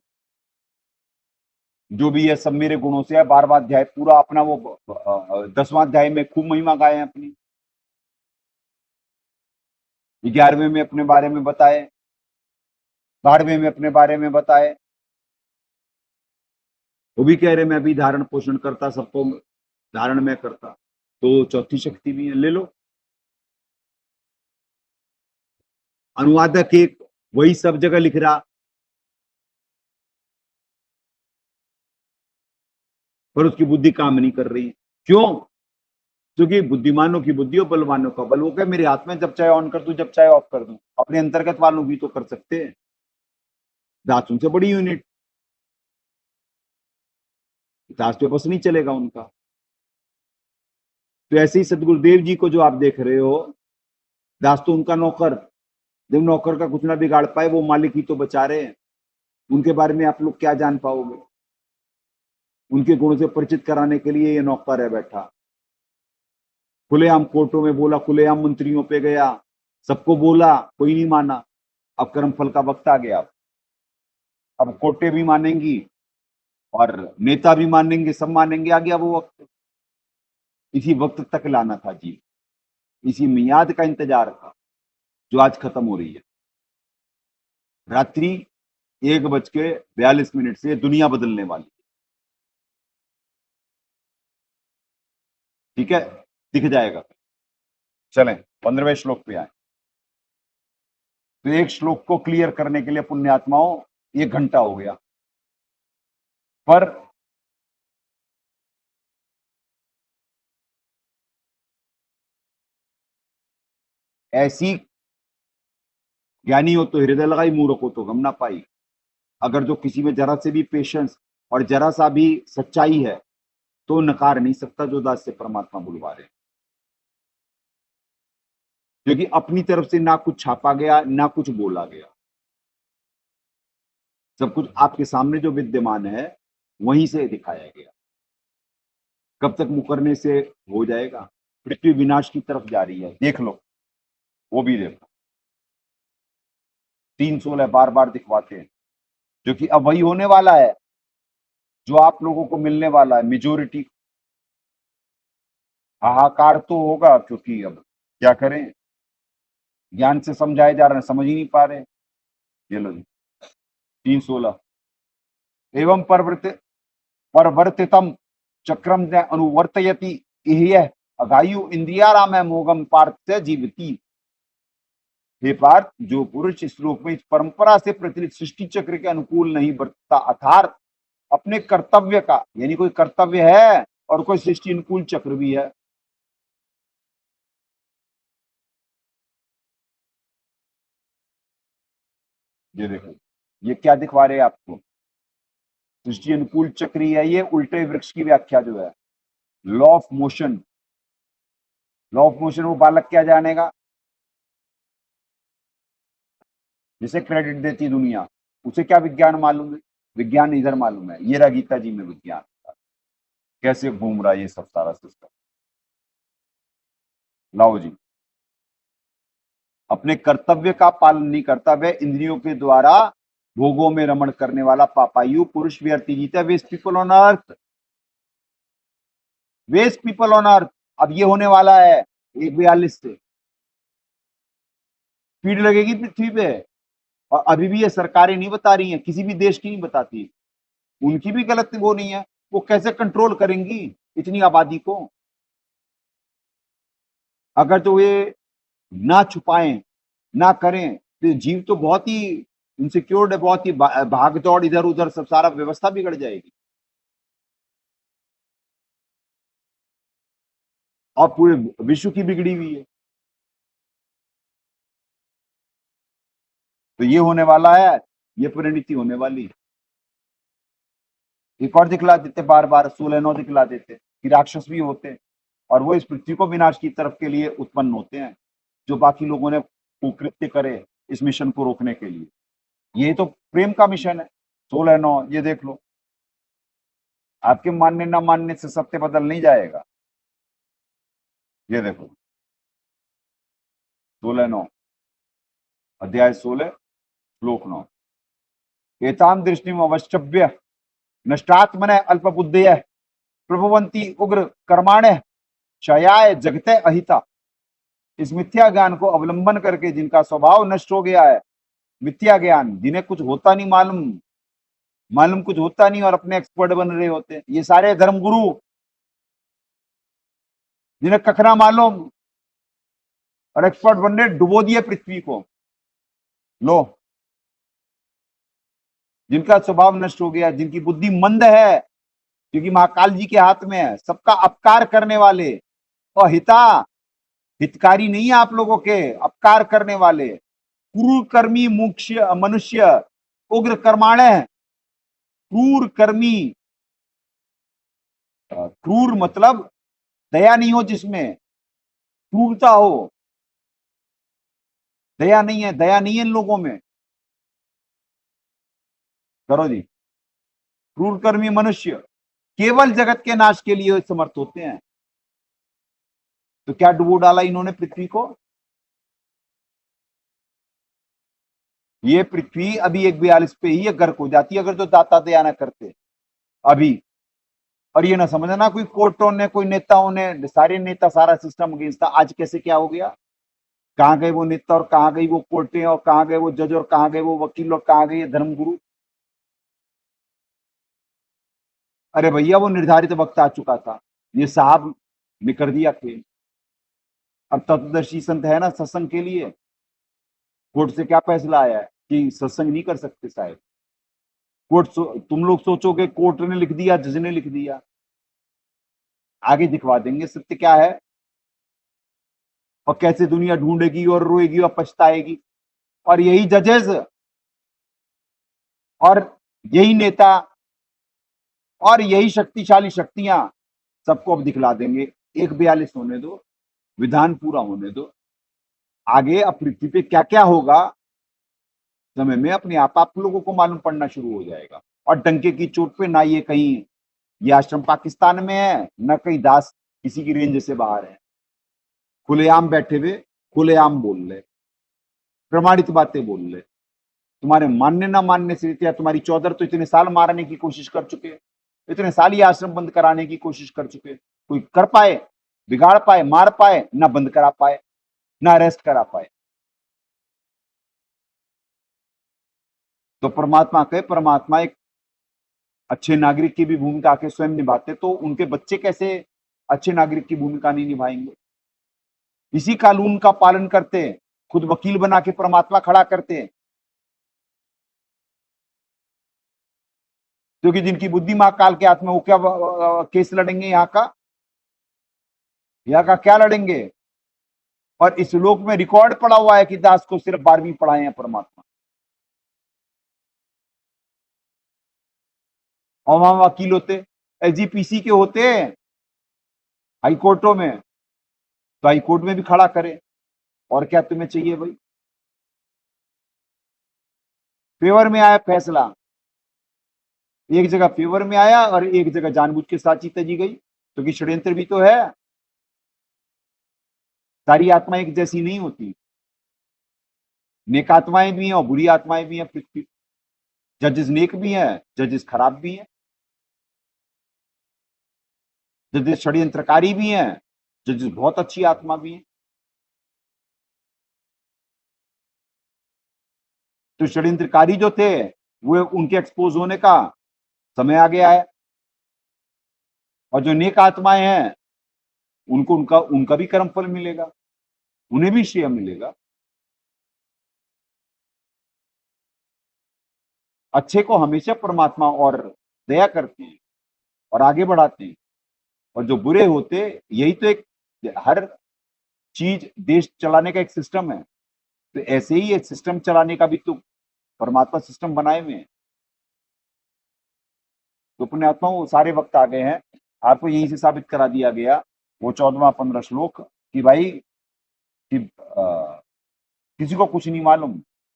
जो भी है सब मेरे गुणों से है। 12वां अध्याय पूरा अपना वो 10वां अध्याय में खूब महिमा गाए हैं अपनी। 11वें में अपने बारे में बताए, 12वें में अपने बारे में बताए। वो भी कह रहे मैं भी धारण पोषण करता, सबको धारण में करता। तो चौथी शक्ति भी है, ले लो। अनुवादक एक वही सब जगह लिख रहा, पर उसकी बुद्धि काम नहीं कर रही। क्यों? क्योंकि बुद्धिमानों की बुद्धि और बलवानों का बल। वो क्या मेरे हाथ में, जब चाहे ऑन कर दूं, जब चाहे ऑफ कर दूं। अपने अंतर्गत वालों भी तो कर सकते हैं, दासों से बड़ी यूनिट। दास पे बस नहीं चलेगा उनका। तो ऐसे ही सदगुरुदेव जी को जो आप देख रहे हो, दास तो उनका नौकर। जब नौकर का कुछ ना बिगाड़ पाए, वो मालिक ही तो बचा रहे हैं। उनके बारे में आप लोग क्या जान पाओगे? उनके गुणों से परिचित कराने के लिए ये नौकर है बैठा। खुलेआम कोर्टों में बोला, खुलेआम मंत्रियों पे गया, सबको बोला, कोई नहीं माना। अब कर्म फल का वक्त आ गया। अब कोर्टें भी मानेंगी और नेता भी मानेंगे, सब मानेंगे। आ गया वो वक्त। इसी वक्त तक लाना था जी, इसी मियाद का इंतजार था, जो आज खत्म हो रही है। रात्रि 1:42 से दुनिया बदलने वाली। ठीक है, दिख जाएगा। चलें 15वें श्लोक पे आए। तो एक श्लोक को क्लियर करने के लिए पुण्यात्माओं 1 घंटा हो गया। पर ऐसी ज्ञानी हो तो हृदय लगाई, मूर्ख हो तो गम ना पाई। अगर जो किसी में जरा से भी पेशेंस और जरा सा भी सच्चाई है तो नकार नहीं सकता जो दास से परमात्मा बुलवा रहे हैं, क्योंकि अपनी तरफ से ना कुछ छापा गया ना कुछ बोला गया, सब कुछ आपके सामने जो विद्यमान है वहीं से दिखाया गया। कब तक मुकरने से हो जाएगा? पृथ्वी विनाश की तरफ जा रही है, देख लो, वो भी देखो। 316 बार बार दिखवाते हैं, जो कि अब वही होने वाला है जो आप लोगों को मिलने वाला है। मेजोरिटी हाहाकार तो होगा, क्योंकि अब क्या करें, ज्ञान से समझाए जा रहे हैं, समझ ही नहीं पा रहे। ये लो जी 316 एवं परवर्तितम चक्रम न अनुवर्तयति इह अगायु इंद्रियाराम मोगम पार्थ जीवती। हे पार्थ, जो पुरुष इस लोक में इस परंपरा से प्रचलित सृष्टि चक्र के अनुकूल नहीं बरतता, अर्थात अपने कर्तव्य का, यानी कोई कर्तव्य है और कोई सृष्टि अनुकूल चक्र भी है। ये देखो, ये क्या दिखवा रहे हैं आपको? सृष्टि अनुकूल चक्र ही है ये। उल्टे वृक्ष की व्याख्या जो है, law of motion. Law of motion वो बालक क्या जानेगा जिसे क्रेडिट देती दुनिया, उसे क्या विज्ञान मालूम है? विज्ञान इधर मालूम है, ये रहा गीता जी में विज्ञान कैसे घूम रहा है ये सब सारा सिस्टम। लाओ जी, अपने कर्तव्य का पालन नहीं करता, वह इंद्रियों के द्वारा भोगों में रमण करने वाला पापायु पुरुष व्यर्थी जीता। Waste people on earth, waste people on earth. अब ये होने वाला है 142 से स्पीड लगेगी पृथ्वी पे, और अभी भी ये सरकारें नहीं बता रही हैं, किसी भी देश की नहीं बताती, उनकी भी गलत वो नहीं है। वो कैसे कंट्रोल करेंगी इतनी आबादी को? अगर तो ये ना छुपाएं ना करें तो जीव तो बहुत ही इनसिक्योर्ड है, बहुत ही भाग दौड़ इधर उधर, सब सारा व्यवस्था बिगड़ जाएगी और पूरे विश्व की बिगड़ी हुई है। तो ये होने वाला है, ये परिणति होने वाली। एक और दिखला देते, बार बार 16-9 दिखला देते कि राक्षस भी होते हैं और वो इस पृथ्वी को विनाश की तरफ के लिए उत्पन्न होते हैं, जो बाकी लोगों ने कुकृत्य करे इस मिशन को रोकने के लिए। ये तो प्रेम का मिशन है। 16-9 ये देख लो, आपके मानने ना मानने से सत्य बदल नहीं जाएगा। ये देखो 16-9 अध्याय 16 श्लोक 9। एताम दृष्टि अवश्यभ्य नष्टात्मन अल्पबुद्धय प्रभुवंती उग्र कर्माण्य क्षयाय जगते अहिता। इस मिथ्या ज्ञान को अवलंबन करके जिनका स्वभाव नष्ट हो गया है, मिथ्या ज्ञान, जिन्हें कुछ होता नहीं, मालूम मालूम कुछ होता नहीं और अपने एक्सपर्ट बन रहे होते हैं, ये सारे धर्मगुरु जिन्हें कखना मालूम और एक्सपर्ट बन रहे, डुबो दिए पृथ्वी को। लो, जिनका स्वभाव नष्ट हो गया, जिनकी बुद्धि मंद है, क्योंकि महाकाल जी के हाथ में है, सबका अपकार करने वाले, और हिता, हितकारी नहीं है आप लोगों के, अपकार करने वाले, क्रूर कर्मी मुख्य मनुष्य, उग्र कर्माण्य। क्रूर कर्मी, क्रूर मतलब दया नहीं हो, जिसमें क्रूरता हो, दया नहीं है, दया नहीं है इन लोगों में। करो जी, क्रूर कर्मी मनुष्य केवल जगत के नाश के लिए समर्थ होते हैं। तो क्या डुबो डाला इन्होंने पृथ्वी को? ये पृथ्वी अभी 142 पे ही गर्क हो जाती अगर जो दाता दया ना करते अभी। और ये ना समझना कोई कोर्टों ने, कोई नेताओं ने, सारे नेता, सारा सिस्टम अगेंस्ट था। आज कैसे क्या हो गया? कहां गए वो नेता और कहां गई वो कोर्टें और कहां गए वो जज और कहां गए वो वकील और कहां गए धर्मगुरु? अरे भैया, वो निर्धारित वक्त आ चुका था, ये साहब ने कर दिया खेल। अब तत्वदर्शी संत है ना सत्संग के लिए, कोर्ट से क्या फैसला आया है कि सत्संग नहीं कर सकते साहब। तुम लोग सोचोगे कोर्ट ने लिख दिया, जज ने लिख दिया। आगे दिखवा देंगे सत्य क्या है, और कैसे दुनिया ढूंढेगी और रोएगी और पछताएगी। और यही जजेस और यही नेता और यही शक्तिशाली शक्तियां सबको अब दिखला देंगे। 142 होने दो, विधान पूरा होने दो, आगे अब पृथ्वी पे क्या क्या होगा समय में अपने आप लोगों को मालूम पड़ना शुरू हो जाएगा। और डंके की चोट पे ना ये कहीं ये आश्रम पाकिस्तान में है, ना कहीं दास किसी की रेंज से बाहर है। खुलेआम बैठे हुए खुलेआम बोल रहे, प्रमाणित बातें बोल रहे। तुम्हारे मानने ना मानने से क्या, तुम्हारी चौधर तो इतने साल मारने की कोशिश कर चुके, इतने साल ये आश्रम बंद कराने की कोशिश कर चुके, कोई कर पाए, बिगाड़ पाए, मार पाए, ना बंद करा पाए, ना अरेस्ट करा पाए। तो परमात्मा कहे, परमात्मा एक अच्छे नागरिक की भी भूमिका आके स्वयं निभाते, तो उनके बच्चे कैसे अच्छे नागरिक की भूमिका नहीं निभाएंगे। इसी कानून का पालन करते, खुद वकील बना के परमात्मा खड़ा करते, क्योंकि जिनकी बुद्धि महाकाल के हाथ में, वो क्या केस लड़ेंगे यहाँ का क्या लड़ेंगे। और इस लोक में रिकॉर्ड पड़ा हुआ है कि दास को सिर्फ 12वीं पढ़ाए हैं परमात्मा, और वहां वकील होते, एसजीपीसी के होते हाई कोर्टों में, तो हाई कोर्ट में भी खड़ा करे। और क्या तुम्हें चाहिए भाई। फेवर में आया फैसला, एक जगह फेवर में आया और एक जगह जानबूझ के साची तजी गई, क्योंकि षड्यंत्र भी तो है। सारी आत्मा एक जैसी नहीं होती, नेक आत्माएं भी हैं और बुरी आत्माएं भी हैं पृथ्वी। जजेस नेक भी हैं, जजेस खराब भी हैं, जजेस षड्यंत्रकारी भी हैं, जजेस बहुत अच्छी आत्मा भी हैं। तो षड्यंत्रकारी जो थे, वो उनके एक्सपोज होने का समय आ गया है, और जो नेक आत्माएं हैं उनको उनका उनका भी कर्म फल मिलेगा, उन्हें भी श्रेय मिलेगा। अच्छे को हमेशा परमात्मा और दया करते हैं और आगे बढ़ाते हैं, और जो बुरे होते, यही तो एक, हर चीज देश चलाने का एक सिस्टम है, तो ऐसे ही एक सिस्टम चलाने का भी तो परमात्मा सिस्टम बनाए हुए हैं। तो पुण्यात्मा वो सारे वक्त आ गए हैं, आपको यहीं से साबित करा दिया गया वो 14वां 15 श्लोक कि भाई कि किसी को कुछ नहीं मालूम,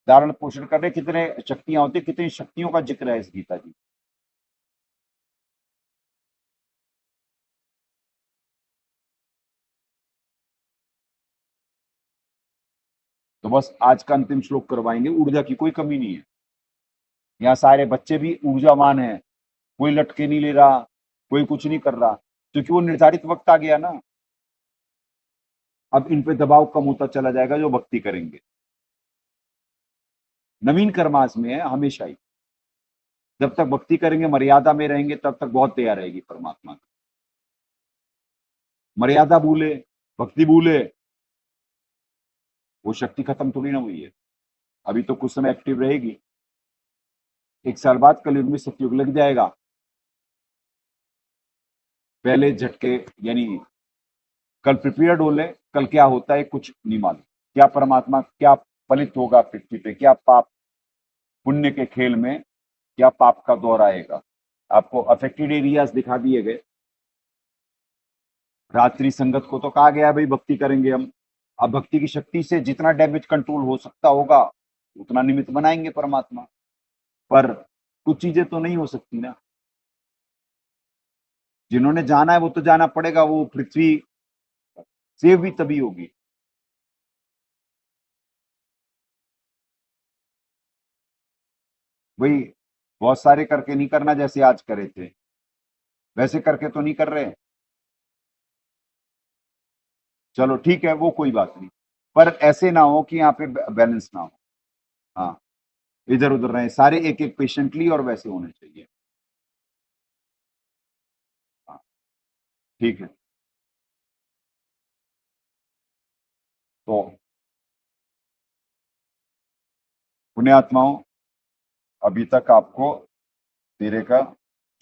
धारण पोषण कर रहे कितने शक्तियां होती, कितनी शक्तियों का जिक्र है इस गीता जी। तो बस आज का अंतिम श्लोक करवाएंगे। ऊर्जा की कोई कमी नहीं है, यहाँ सारे बच्चे भी ऊर्जावान हैं, कोई लटके नहीं ले रहा, कोई कुछ नहीं कर रहा, क्योंकि वो निर्धारित वक्त आ गया ना। अब इन पे दबाव कम होता चला जाएगा जो भक्ति करेंगे। नवीन कर्मास में है हमेशा ही, जब तक भक्ति करेंगे, मर्यादा में रहेंगे, तब तक बहुत दया रहेगी परमात्मा की। मर्यादा भूले, भक्ति भूले, वो शक्ति खत्म थोड़ी ना हुई है। अभी तो कुछ समय एक्टिव रहेगी, 1 साल बाद कलयुग में सतयुग लग जाएगा। पहले झटके, यानी कल प्रिपेयर्ड हो ले, कल क्या होता है कुछ नहीं मालूम, क्या परमात्मा क्या फलित होगा पृथ्वी पे, क्या पाप पुण्य के खेल में क्या पाप का दौर आएगा। आपको अफेक्टेड एरियाज दिखा दिए गए। रात्रि संगत को तो कहा गया भाई भक्ति करेंगे हम, अब भक्ति की शक्ति से जितना डैमेज कंट्रोल हो सकता होगा उतना निमित्त बनाएंगे परमात्मा। पर कुछ चीजें तो नहीं हो सकती ना, जिन्होंने जाना है वो तो जाना पड़ेगा, वो पृथ्वी सेव भी तभी होगी। वही, बहुत सारे करके नहीं करना जैसे आज करे थे, वैसे करके तो नहीं कर रहे। चलो ठीक है, वो कोई बात नहीं, पर ऐसे ना हो कि यहाँ पे बैलेंस ना हो। हाँ, इधर उधर रहे सारे, एक एक पेशेंटली और वैसे होने चाहिए। हाँ, ठीक है। तो पुण्यात्माओं, अभी तक आपको तेरे का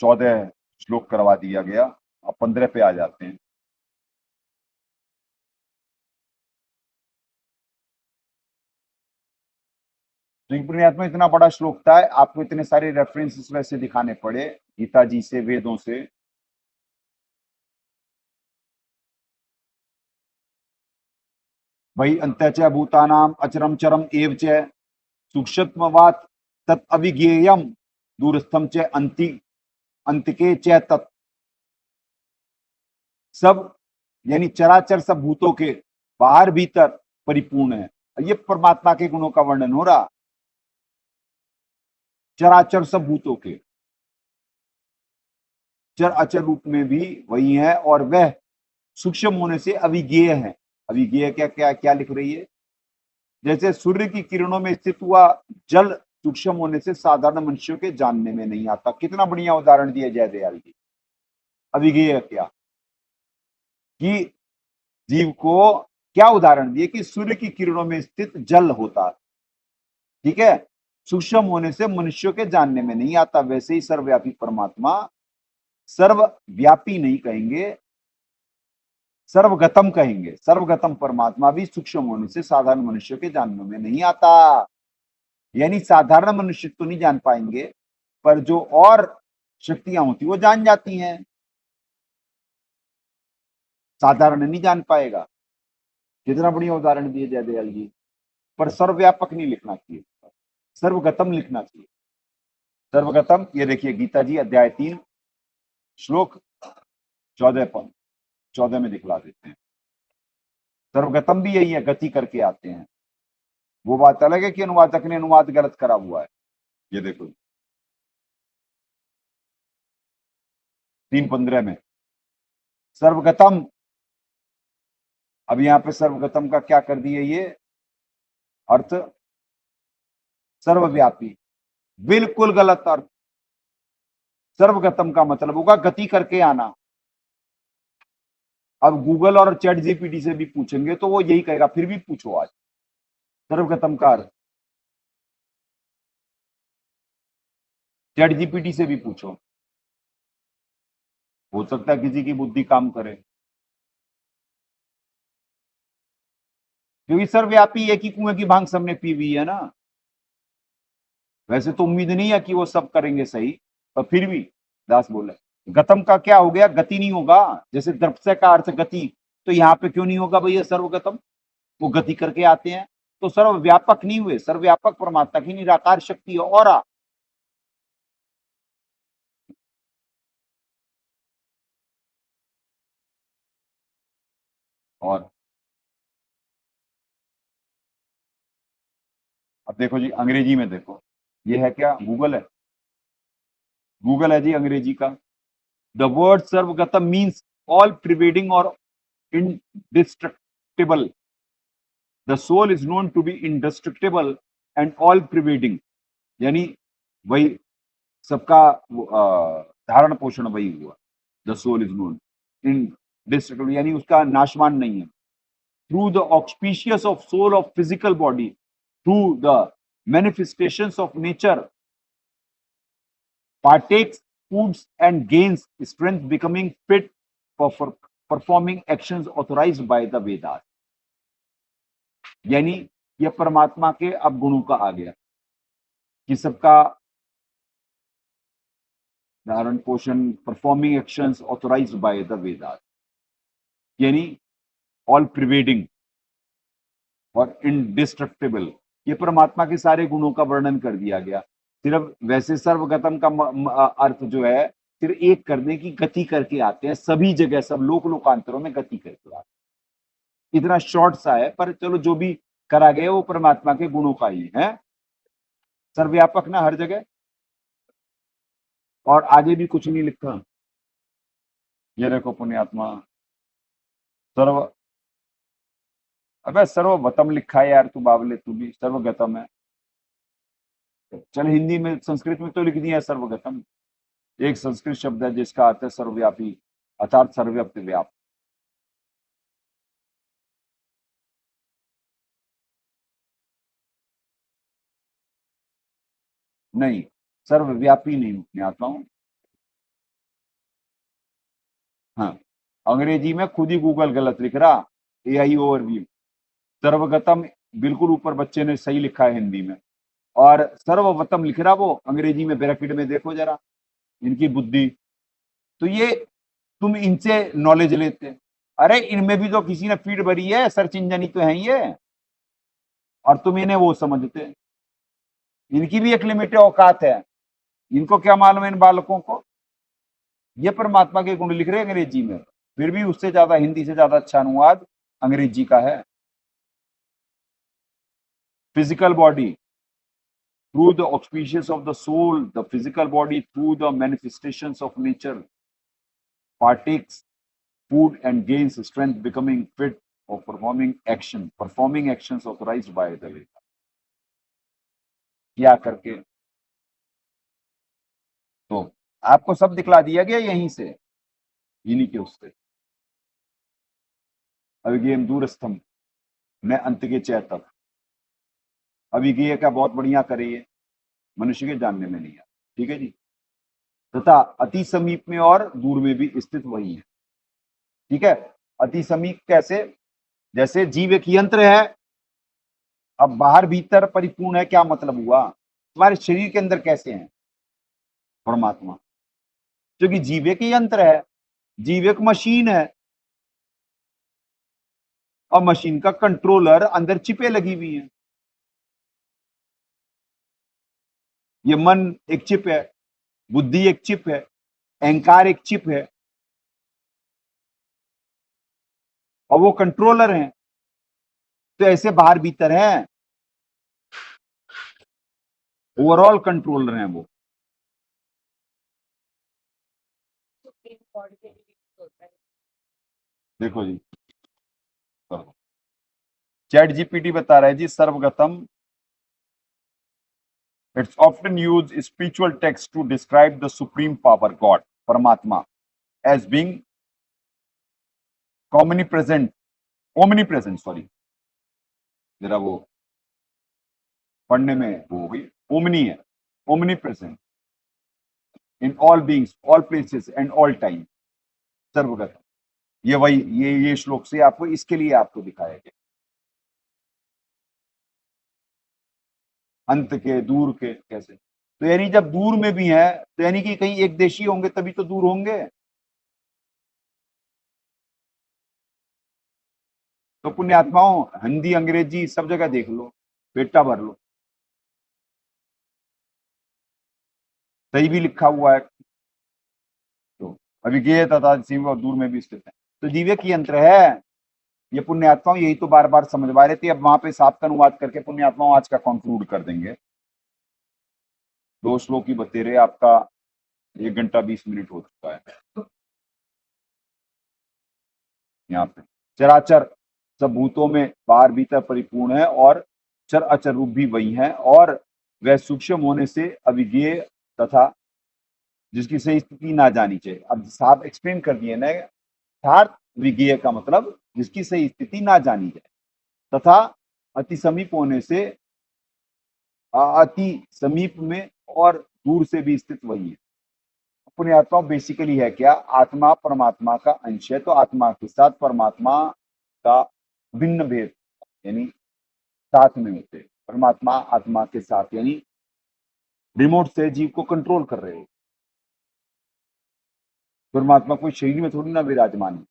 14 श्लोक करवा दिया गया। अब 15 पे आ जाते हैं। तो पुण्यात्मा, इतना बड़ा श्लोक था, आपको इतने सारे रेफरेंसेस वैसे दिखाने पड़े, गीता जी से, वेदों से। वही अंत्य भूतानाम अचरम चरम एव च सूक्ष्मवात तत् अविज्ञेयम दूरस्थम च अंतिके च तत्। सब यानी चराचर सब भूतों के बाहर भीतर परिपूर्ण है। ये परमात्मा के गुणों का वर्णन हो रहा। चराचर सब भूतों के चर अचर रूप में भी वही है, और वह सूक्ष्म होने से अविज्ञेय है। अविज्ञेय क्या क्या क्या लिख रही है? जैसे सूर्य की किरणों में स्थित हुआ जल सूक्ष्म होने से साधारण मनुष्यों के जानने में नहीं आता। कितना बढ़िया उदाहरण दिया जयदयाल जी। अविज्ञेय क्या कि जीव को क्या उदाहरण दिए कि सूर्य की किरणों में स्थित जल होता, ठीक है, सूक्ष्म होने से मनुष्यों के जानने में नहीं आता। वैसे ही सर्वव्यापी परमात्मा, सर्वव्यापी नहीं कहेंगे, सर्वगतम कहेंगे। सर्वगतम परमात्मा भी सूक्ष्म होने से साधारण मनुष्य के जानने में नहीं आता। यानी साधारण मनुष्य तो नहीं जान पाएंगे, पर जो और शक्तियां होती वो जान जाती हैं, साधारण नहीं जान पाएगा। कितना बढ़िया उदाहरण दिए जयदयाल जी। पर सर्वव्यापक नहीं लिखना चाहिए, सर्वगतम लिखना चाहिए। सर्वगतम, ये देखिए गीता जी अध्याय 3 श्लोक 14 में दिखला देते हैं। सर्वगतम भी यही है, गति करके आते हैं। वो बात अलग है कि अनुवादक ने अनुवाद गलत करा हुआ है। ये देखो 3:15 में सर्वगतम। अब यहां पे सर्वगतम का क्या कर दिए ये अर्थ? सर्वव्यापी। बिल्कुल गलत अर्थ। सर्वगतम का मतलब होगा गति करके आना। अब गूगल और चैट जीपीटी से भी पूछेंगे तो वो यही कहेगा, फिर भी पूछो आज सर्वगतम का अर्थ। चैट जीपीटी से भी पूछो, हो सकता है किसी की बुद्धि काम करे। क्योंकि सर्वव्यापी एक ही कुएं की भांग सबने पी हुई है ना। वैसे तो उम्मीद नहीं है कि वो सब करेंगे सही, पर फिर भी दास बोले गतम का क्या हो गया? गति नहीं होगा। जैसे द्रप्य का अर्थ गति, तो यहाँ पे क्यों नहीं होगा भैया सर्वगतम? वो गति करके आते हैं, तो सर्वव्यापक नहीं हुए। सर्वव्यापक परमात्मा की निराकार शक्ति है, और अब देखो जी अंग्रेजी में देखो, ये है क्या? गूगल है, गूगल है जी अंग्रेजी का। The word sarvagatam means all pervading और indestructible. The soul is known to be indestructible and all pervading. यानी वही सबका धारण पोषण वही हुआ। The soul is known indestructible, यानी उसका नाशवान नहीं है। Through the auspices of soul of physical body, through the manifestations of nature, partakes foods and gains strength, becoming fit for performing actions authorized by the Vedas. यानी यह परमात्मा के अब गुणों का आ गया कि सबका धारण पोषण, performing actions authorised by the Vedas, यानी ऑल प्रिवेडिंग और इनडिस्ट्रक्टिबल। ये परमात्मा के सारे गुणों का वर्णन कर दिया गया। सिर्फ वैसे सर्वगतम का अर्थ जो है सिर्फ एक करने की, गति करके आते हैं सभी जगह, सब लोकांतरों में गति करके आते हैं। इतना शॉर्ट सा है, पर चलो जो भी करा गया वो परमात्मा के गुणों का ही है। सर्वव्यापक ना हर जगह, और आगे भी कुछ नहीं लिखा। ये देखो पुण्यात्मा, सर्व, अबे सर्वगतम लिखा है यार, तू बावले, तू भी सर्वगतम है। चल हिंदी में, संस्कृत में तो लिख दिया है सर्वगतम। एक संस्कृत शब्द है जिसका अर्थ है सर्वव्यापी, अर्थात सर्वव्यापी व्याप। नहीं, सर्वव्यापी नहीं मैं आता हूं। हाँ, अंग्रेजी में खुद ही गूगल गलत लिख रहा, एआई ओवरव्यू। सर्वगतम बिल्कुल ऊपर बच्चे ने सही लिखा है हिंदी में, और सर्ववतम लिख रहा वो अंग्रेजी में, ब्रैकेट में देखो जरा इनकी बुद्धि। तो ये तुम इनसे नॉलेज लेते, अरे इनमें भी तो किसी ने फीड भरी है, सर्च इंजन ही तो है ये, और तुम इन्हें वो समझते। इनकी भी एक लिमिटेड औकात है, इनको क्या मालूम है इन बालकों को। ये परमात्मा के गुण लिख रहे हैं अंग्रेजी में, फिर भी उससे ज्यादा, हिंदी से ज्यादा अच्छा अनुवाद अंग्रेजी का है। Physical body through the auspicious of the soul, the physical body through the manifestations of nature partakes food and gains strength, becoming fit of performing actions authorized by the Veda। क्या करके तो आपको सब दिखला दिया गया यहीं से, इन्हीं के उससे। अभिगेम दूरस्थम मैं अंत के चय तक, अभिगेय का बहुत बढ़िया करिए, मनुष्य के जानने में नहीं है, ठीक है जी। तथा अति समीप में और दूर में भी स्थित वही है, ठीक है। अति समीप कैसे, जैसे जीव एक यंत्र है, अब बाहर भीतर परिपूर्ण है, क्या मतलब हुआ, तुम्हारे शरीर के अंदर कैसे है परमात्मा, क्योंकि जीव एक यंत्र है, जीव एक मशीन है, और मशीन का कंट्रोलर अंदर चिपे लगी हुई है। ये मन एक चिप है, बुद्धि एक चिप है, अहंकार एक चिप है, और वो कंट्रोलर हैं। तो ऐसे बाहर भीतर हैं, ओवरऑल कंट्रोलर हैं वो। देखो जी, चैट जीपीटी बता रहा है जी, sarvagatam it's often use spiritual text to describe the supreme power God, paramatma, as being omni present, sorry जरा वो पढ़ने में वो हो गई, ओमनी है, omni present in all beings, all places and all time, sarvagat. ये वही, ये श्लोक से आपको, इसके लिए आपको दिखाया गया, अंत के, दूर के कैसे। तो यानी जब दूर में भी है, तो यानी कि कहीं एक देशी होंगे तभी तो दूर होंगे। तो पुण्यात्माओं, हिंदी अंग्रेजी सब जगह देख लो, पेटा भर लो, सही भी लिखा हुआ है। तो अभिज्ञेय तथा सीम और दूर में भी स्थित है, तो जीवे की यंत्र है ये पुण्यात्माओं, यही तो बार बार समझवा रहे थे। अब वहां पे साफ का अनुवाद करके पुण्यात्माओं आज का कंक्लूड कर देंगे। 2 श्लोक ही बते रहे, आपका 1 घंटा 20 मिनट हो चुका है। यहाँ पे चराचर सब भूतों में बाहर भीतर परिपूर्ण है, और चर अचर रूप भी वही है, और वह सूक्ष्म होने से अविज्ञेय तथा जिसकी सही स्थिति ना जानी चाहिए। अब साहब एक्सप्लेन कर दिए ना, अर्थात विज्ञेय का मतलब जिसकी सही स्थिति ना जानी जाए, तथा अति समीप होने से, अति समीप में और दूर से भी स्थित वही है। पुण्यात्मा बेसिकली है क्या, आत्मा परमात्मा का अंश है, तो आत्मा के साथ परमात्मा का भिन्न भेद, यानी साथ में होते, परमात्मा आत्मा के साथ, यानी रिमोट से जीव को कंट्रोल कर रहे हो। परमात्मा कोई शरीर में थोड़ी ना विराजमान है,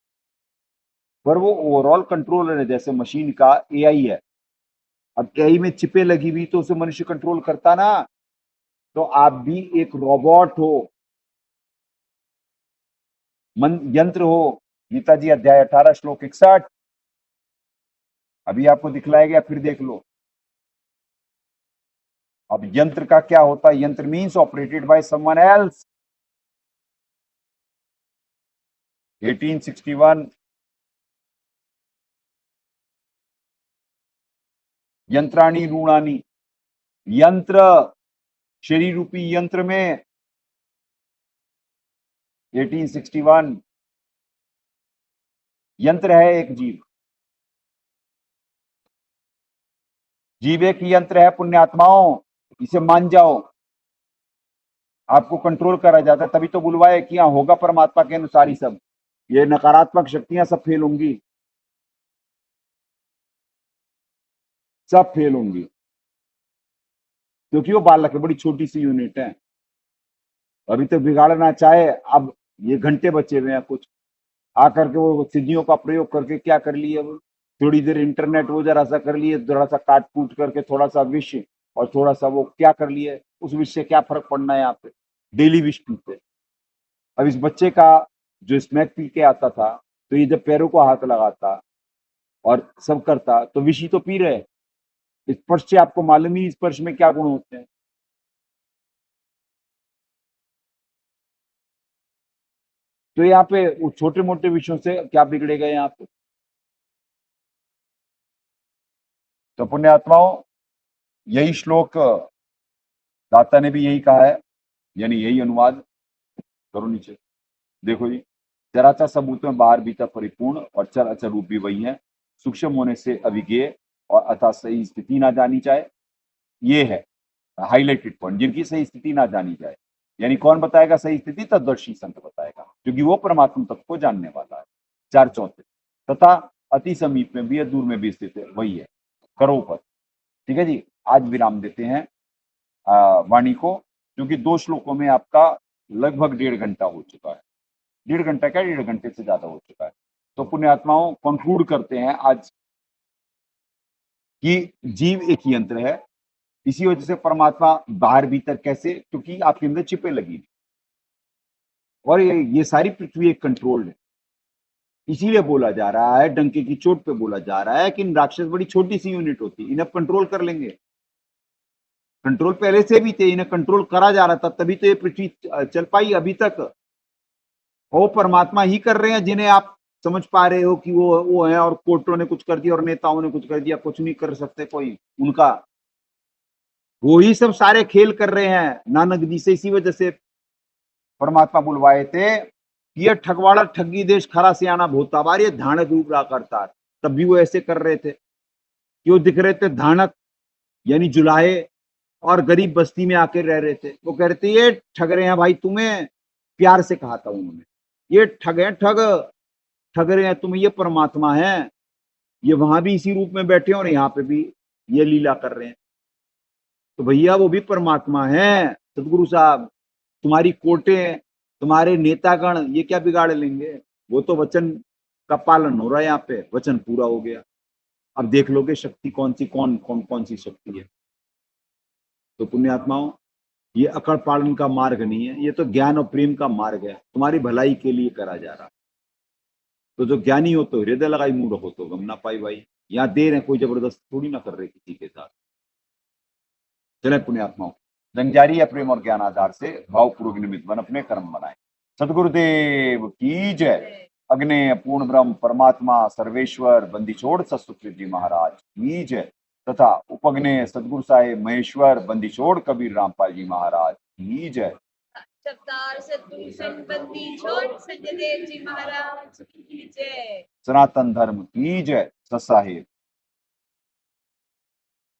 पर वो ओवरऑल कंट्रोलर है, जैसे मशीन का एआई है। अब एआई में चिपे लगी हुई तो उसे मनुष्य कंट्रोल करता ना, तो आप भी एक रोबोट हो, मन यंत्र हो। गीता जी अध्याय 18 श्लोक 61 अभी आपको दिखलाया गया, फिर देख लो। अब यंत्र का क्या होता है, यंत्र means operated by someone else. 1861 यंत्राणी रूणानी, यंत्र शरीर रूपी यंत्र में 1861 यंत्र है एक जीव, जीव एक यंत्र है पुण्यात्माओं, इसे मान जाओ। आपको कंट्रोल करा जाता है, तभी तो बुलवाए कि हाँ होगा परमात्मा के अनुसार ही सब। ये नकारात्मक शक्तियां सब फेल होंगी, सब फेल होंगी, क्योंकि वो बालक है, बड़ी छोटी सी यूनिट है, अभी तक बिगाड़ना चाहे। अब ये घंटे बचे हुए हैं कुछ, आकर के वो सिद्धियों का प्रयोग करके क्या कर लिए, वो थोड़ी देर इंटरनेट वो जरा सा कर लिए, थोड़ा सा काट कूट करके, थोड़ा सा विष और थोड़ा सा वो क्या कर लिए, उस विष से क्या फर्क पड़ना है यहाँ पे, डेली विष पीते। अब इस बच्चे का जो स्मैक पी के आता था, तो ये जब पैरों को हाथ लगाता और सब करता, तो विष ही तो पी रहे। स्पर्श से आपको मालूम ही स्पर्श में क्या गुण होते हैं। तो यहाँ पे छोटे मोटे विषयों से क्या बिगड़ेगा यहाँ पे। तो पुण्यात्माओं, यही श्लोक दाता ने भी यही कहा है, यानी यही अनुवाद करो नीचे देखो जी। चराचर सबूत में बाहर भीतर परिपूर्ण और चर अचर रूप भी वही है, सूक्ष्म होने से अविज्ञेय और अतः सही स्थिति ना जानी जाए। ये है हाईलाइटेड पॉइंट, जिनकी सही स्थिति ना जानी जाए, यानी कौन बताएगा सही स्थिति, तत्दर्शी संत बताएगा, क्योंकि वो परमात्मा तत्व को जानने वाला है। 4/4 तथा अति समीप में भी है, दूर में भी स्थित है, वही है, करो पर। ठीक है जी, आज विराम देते हैं वाणी को, क्योंकि 2 श्लोकों में आपका लगभग 1.5 घंटा हो चुका है। 1.5 घंटा क्या, 1.5 घंटे से ज्यादा हो चुका है। तो पुण्यात्माओं, कंक्लूड करते हैं आज कि जीव एक यंत्र है, इसी वजह से परमात्मा बाहर भीतर कैसे, क्योंकि आपके अंदर चिपे लगी और ये सारी पृथ्वी एक कंट्रोल्ड है। इसीलिए बोला जा रहा है, डंके की चोट पे बोला जा रहा है कि इन राक्षस बड़ी छोटी सी यूनिट होती है, इन्हें कंट्रोल कर लेंगे। कंट्रोल पहले से भी थे, इन्हें कंट्रोल करा जा रहा था, तभी तो ये पृथ्वी चल पाई अभी तक। वो परमात्मा ही कर रहे हैं, जिन्हें आप समझ पा रहे हो कि वो है, और कोर्टों ने कुछ कर दिया और नेताओं ने कुछ कर दिया, कुछ नहीं कर सकते कोई उनका। वो ही सब सारे खेल कर रहे हैं नानक जी से। इसी वजह से परमात्मा बुलवाए थे कि ये ठगवाड़ा ठगी देश खरा सियाना भोताबार, ये धानक रूप रहा करता। तब भी वो ऐसे कर रहे थे, क्यों दिख रहे थे धानक, यानी जुलाहे, और गरीब बस्ती में आके रह रहे थे। वो कह रहे थे ये ठग रहे हैं भाई तुम्हें, प्यार से कहा था उन्होंने, ये ठग है, ठग रहे हैं तुम्हें, ये परमात्मा है, ये वहां भी इसी रूप में बैठे और यहाँ पे भी ये लीला कर रहे हैं। तो भैया वो भी परमात्मा है सदगुरु साहब, तुम्हारी कोर्टें, तुम्हारे नेतागण ये क्या बिगाड़ लेंगे, वो तो वचन का पालन हो रहा है, यहाँ पे वचन पूरा हो गया। अब देख लोगे शक्ति कौन सी, कौन सी शक्ति है। तो पुण्यात्माओं, ये अकड़ पालन का मार्ग नहीं है, ये तो ज्ञान और प्रेम का मार्ग है, तुम्हारी भलाई के लिए करा जा रहा। तो जो ज्ञानी हो तो हृदय लगाई, मूढ़ हो तो गम ना पाई भाई। यहाँ दे रहे, कोई जबरदस्त थोड़ी ना कर रहे किसी के साथ। चले पुण्यात्माओं, जंग जारी है प्रेम और ज्ञान आधार से, भावपूर्वक निमित्त बन अपने कर्म बनाए। सदगुरुदेव की जय। अग्ने पूर्ण ब्रह्म परमात्मा सर्वेश्वर बंदी छोड़ सतसुकृत जी महाराज की जय, तथा उपग्ने सदगुरु साहेब महेश्वर बंदी छोड़ कबीर रामपाल जी महाराज की जय। चपतार सदभूषण बंदी छोड़ सत्यदेव जी महाराज की जय। सनातन धर्म की जय। सत साहेब।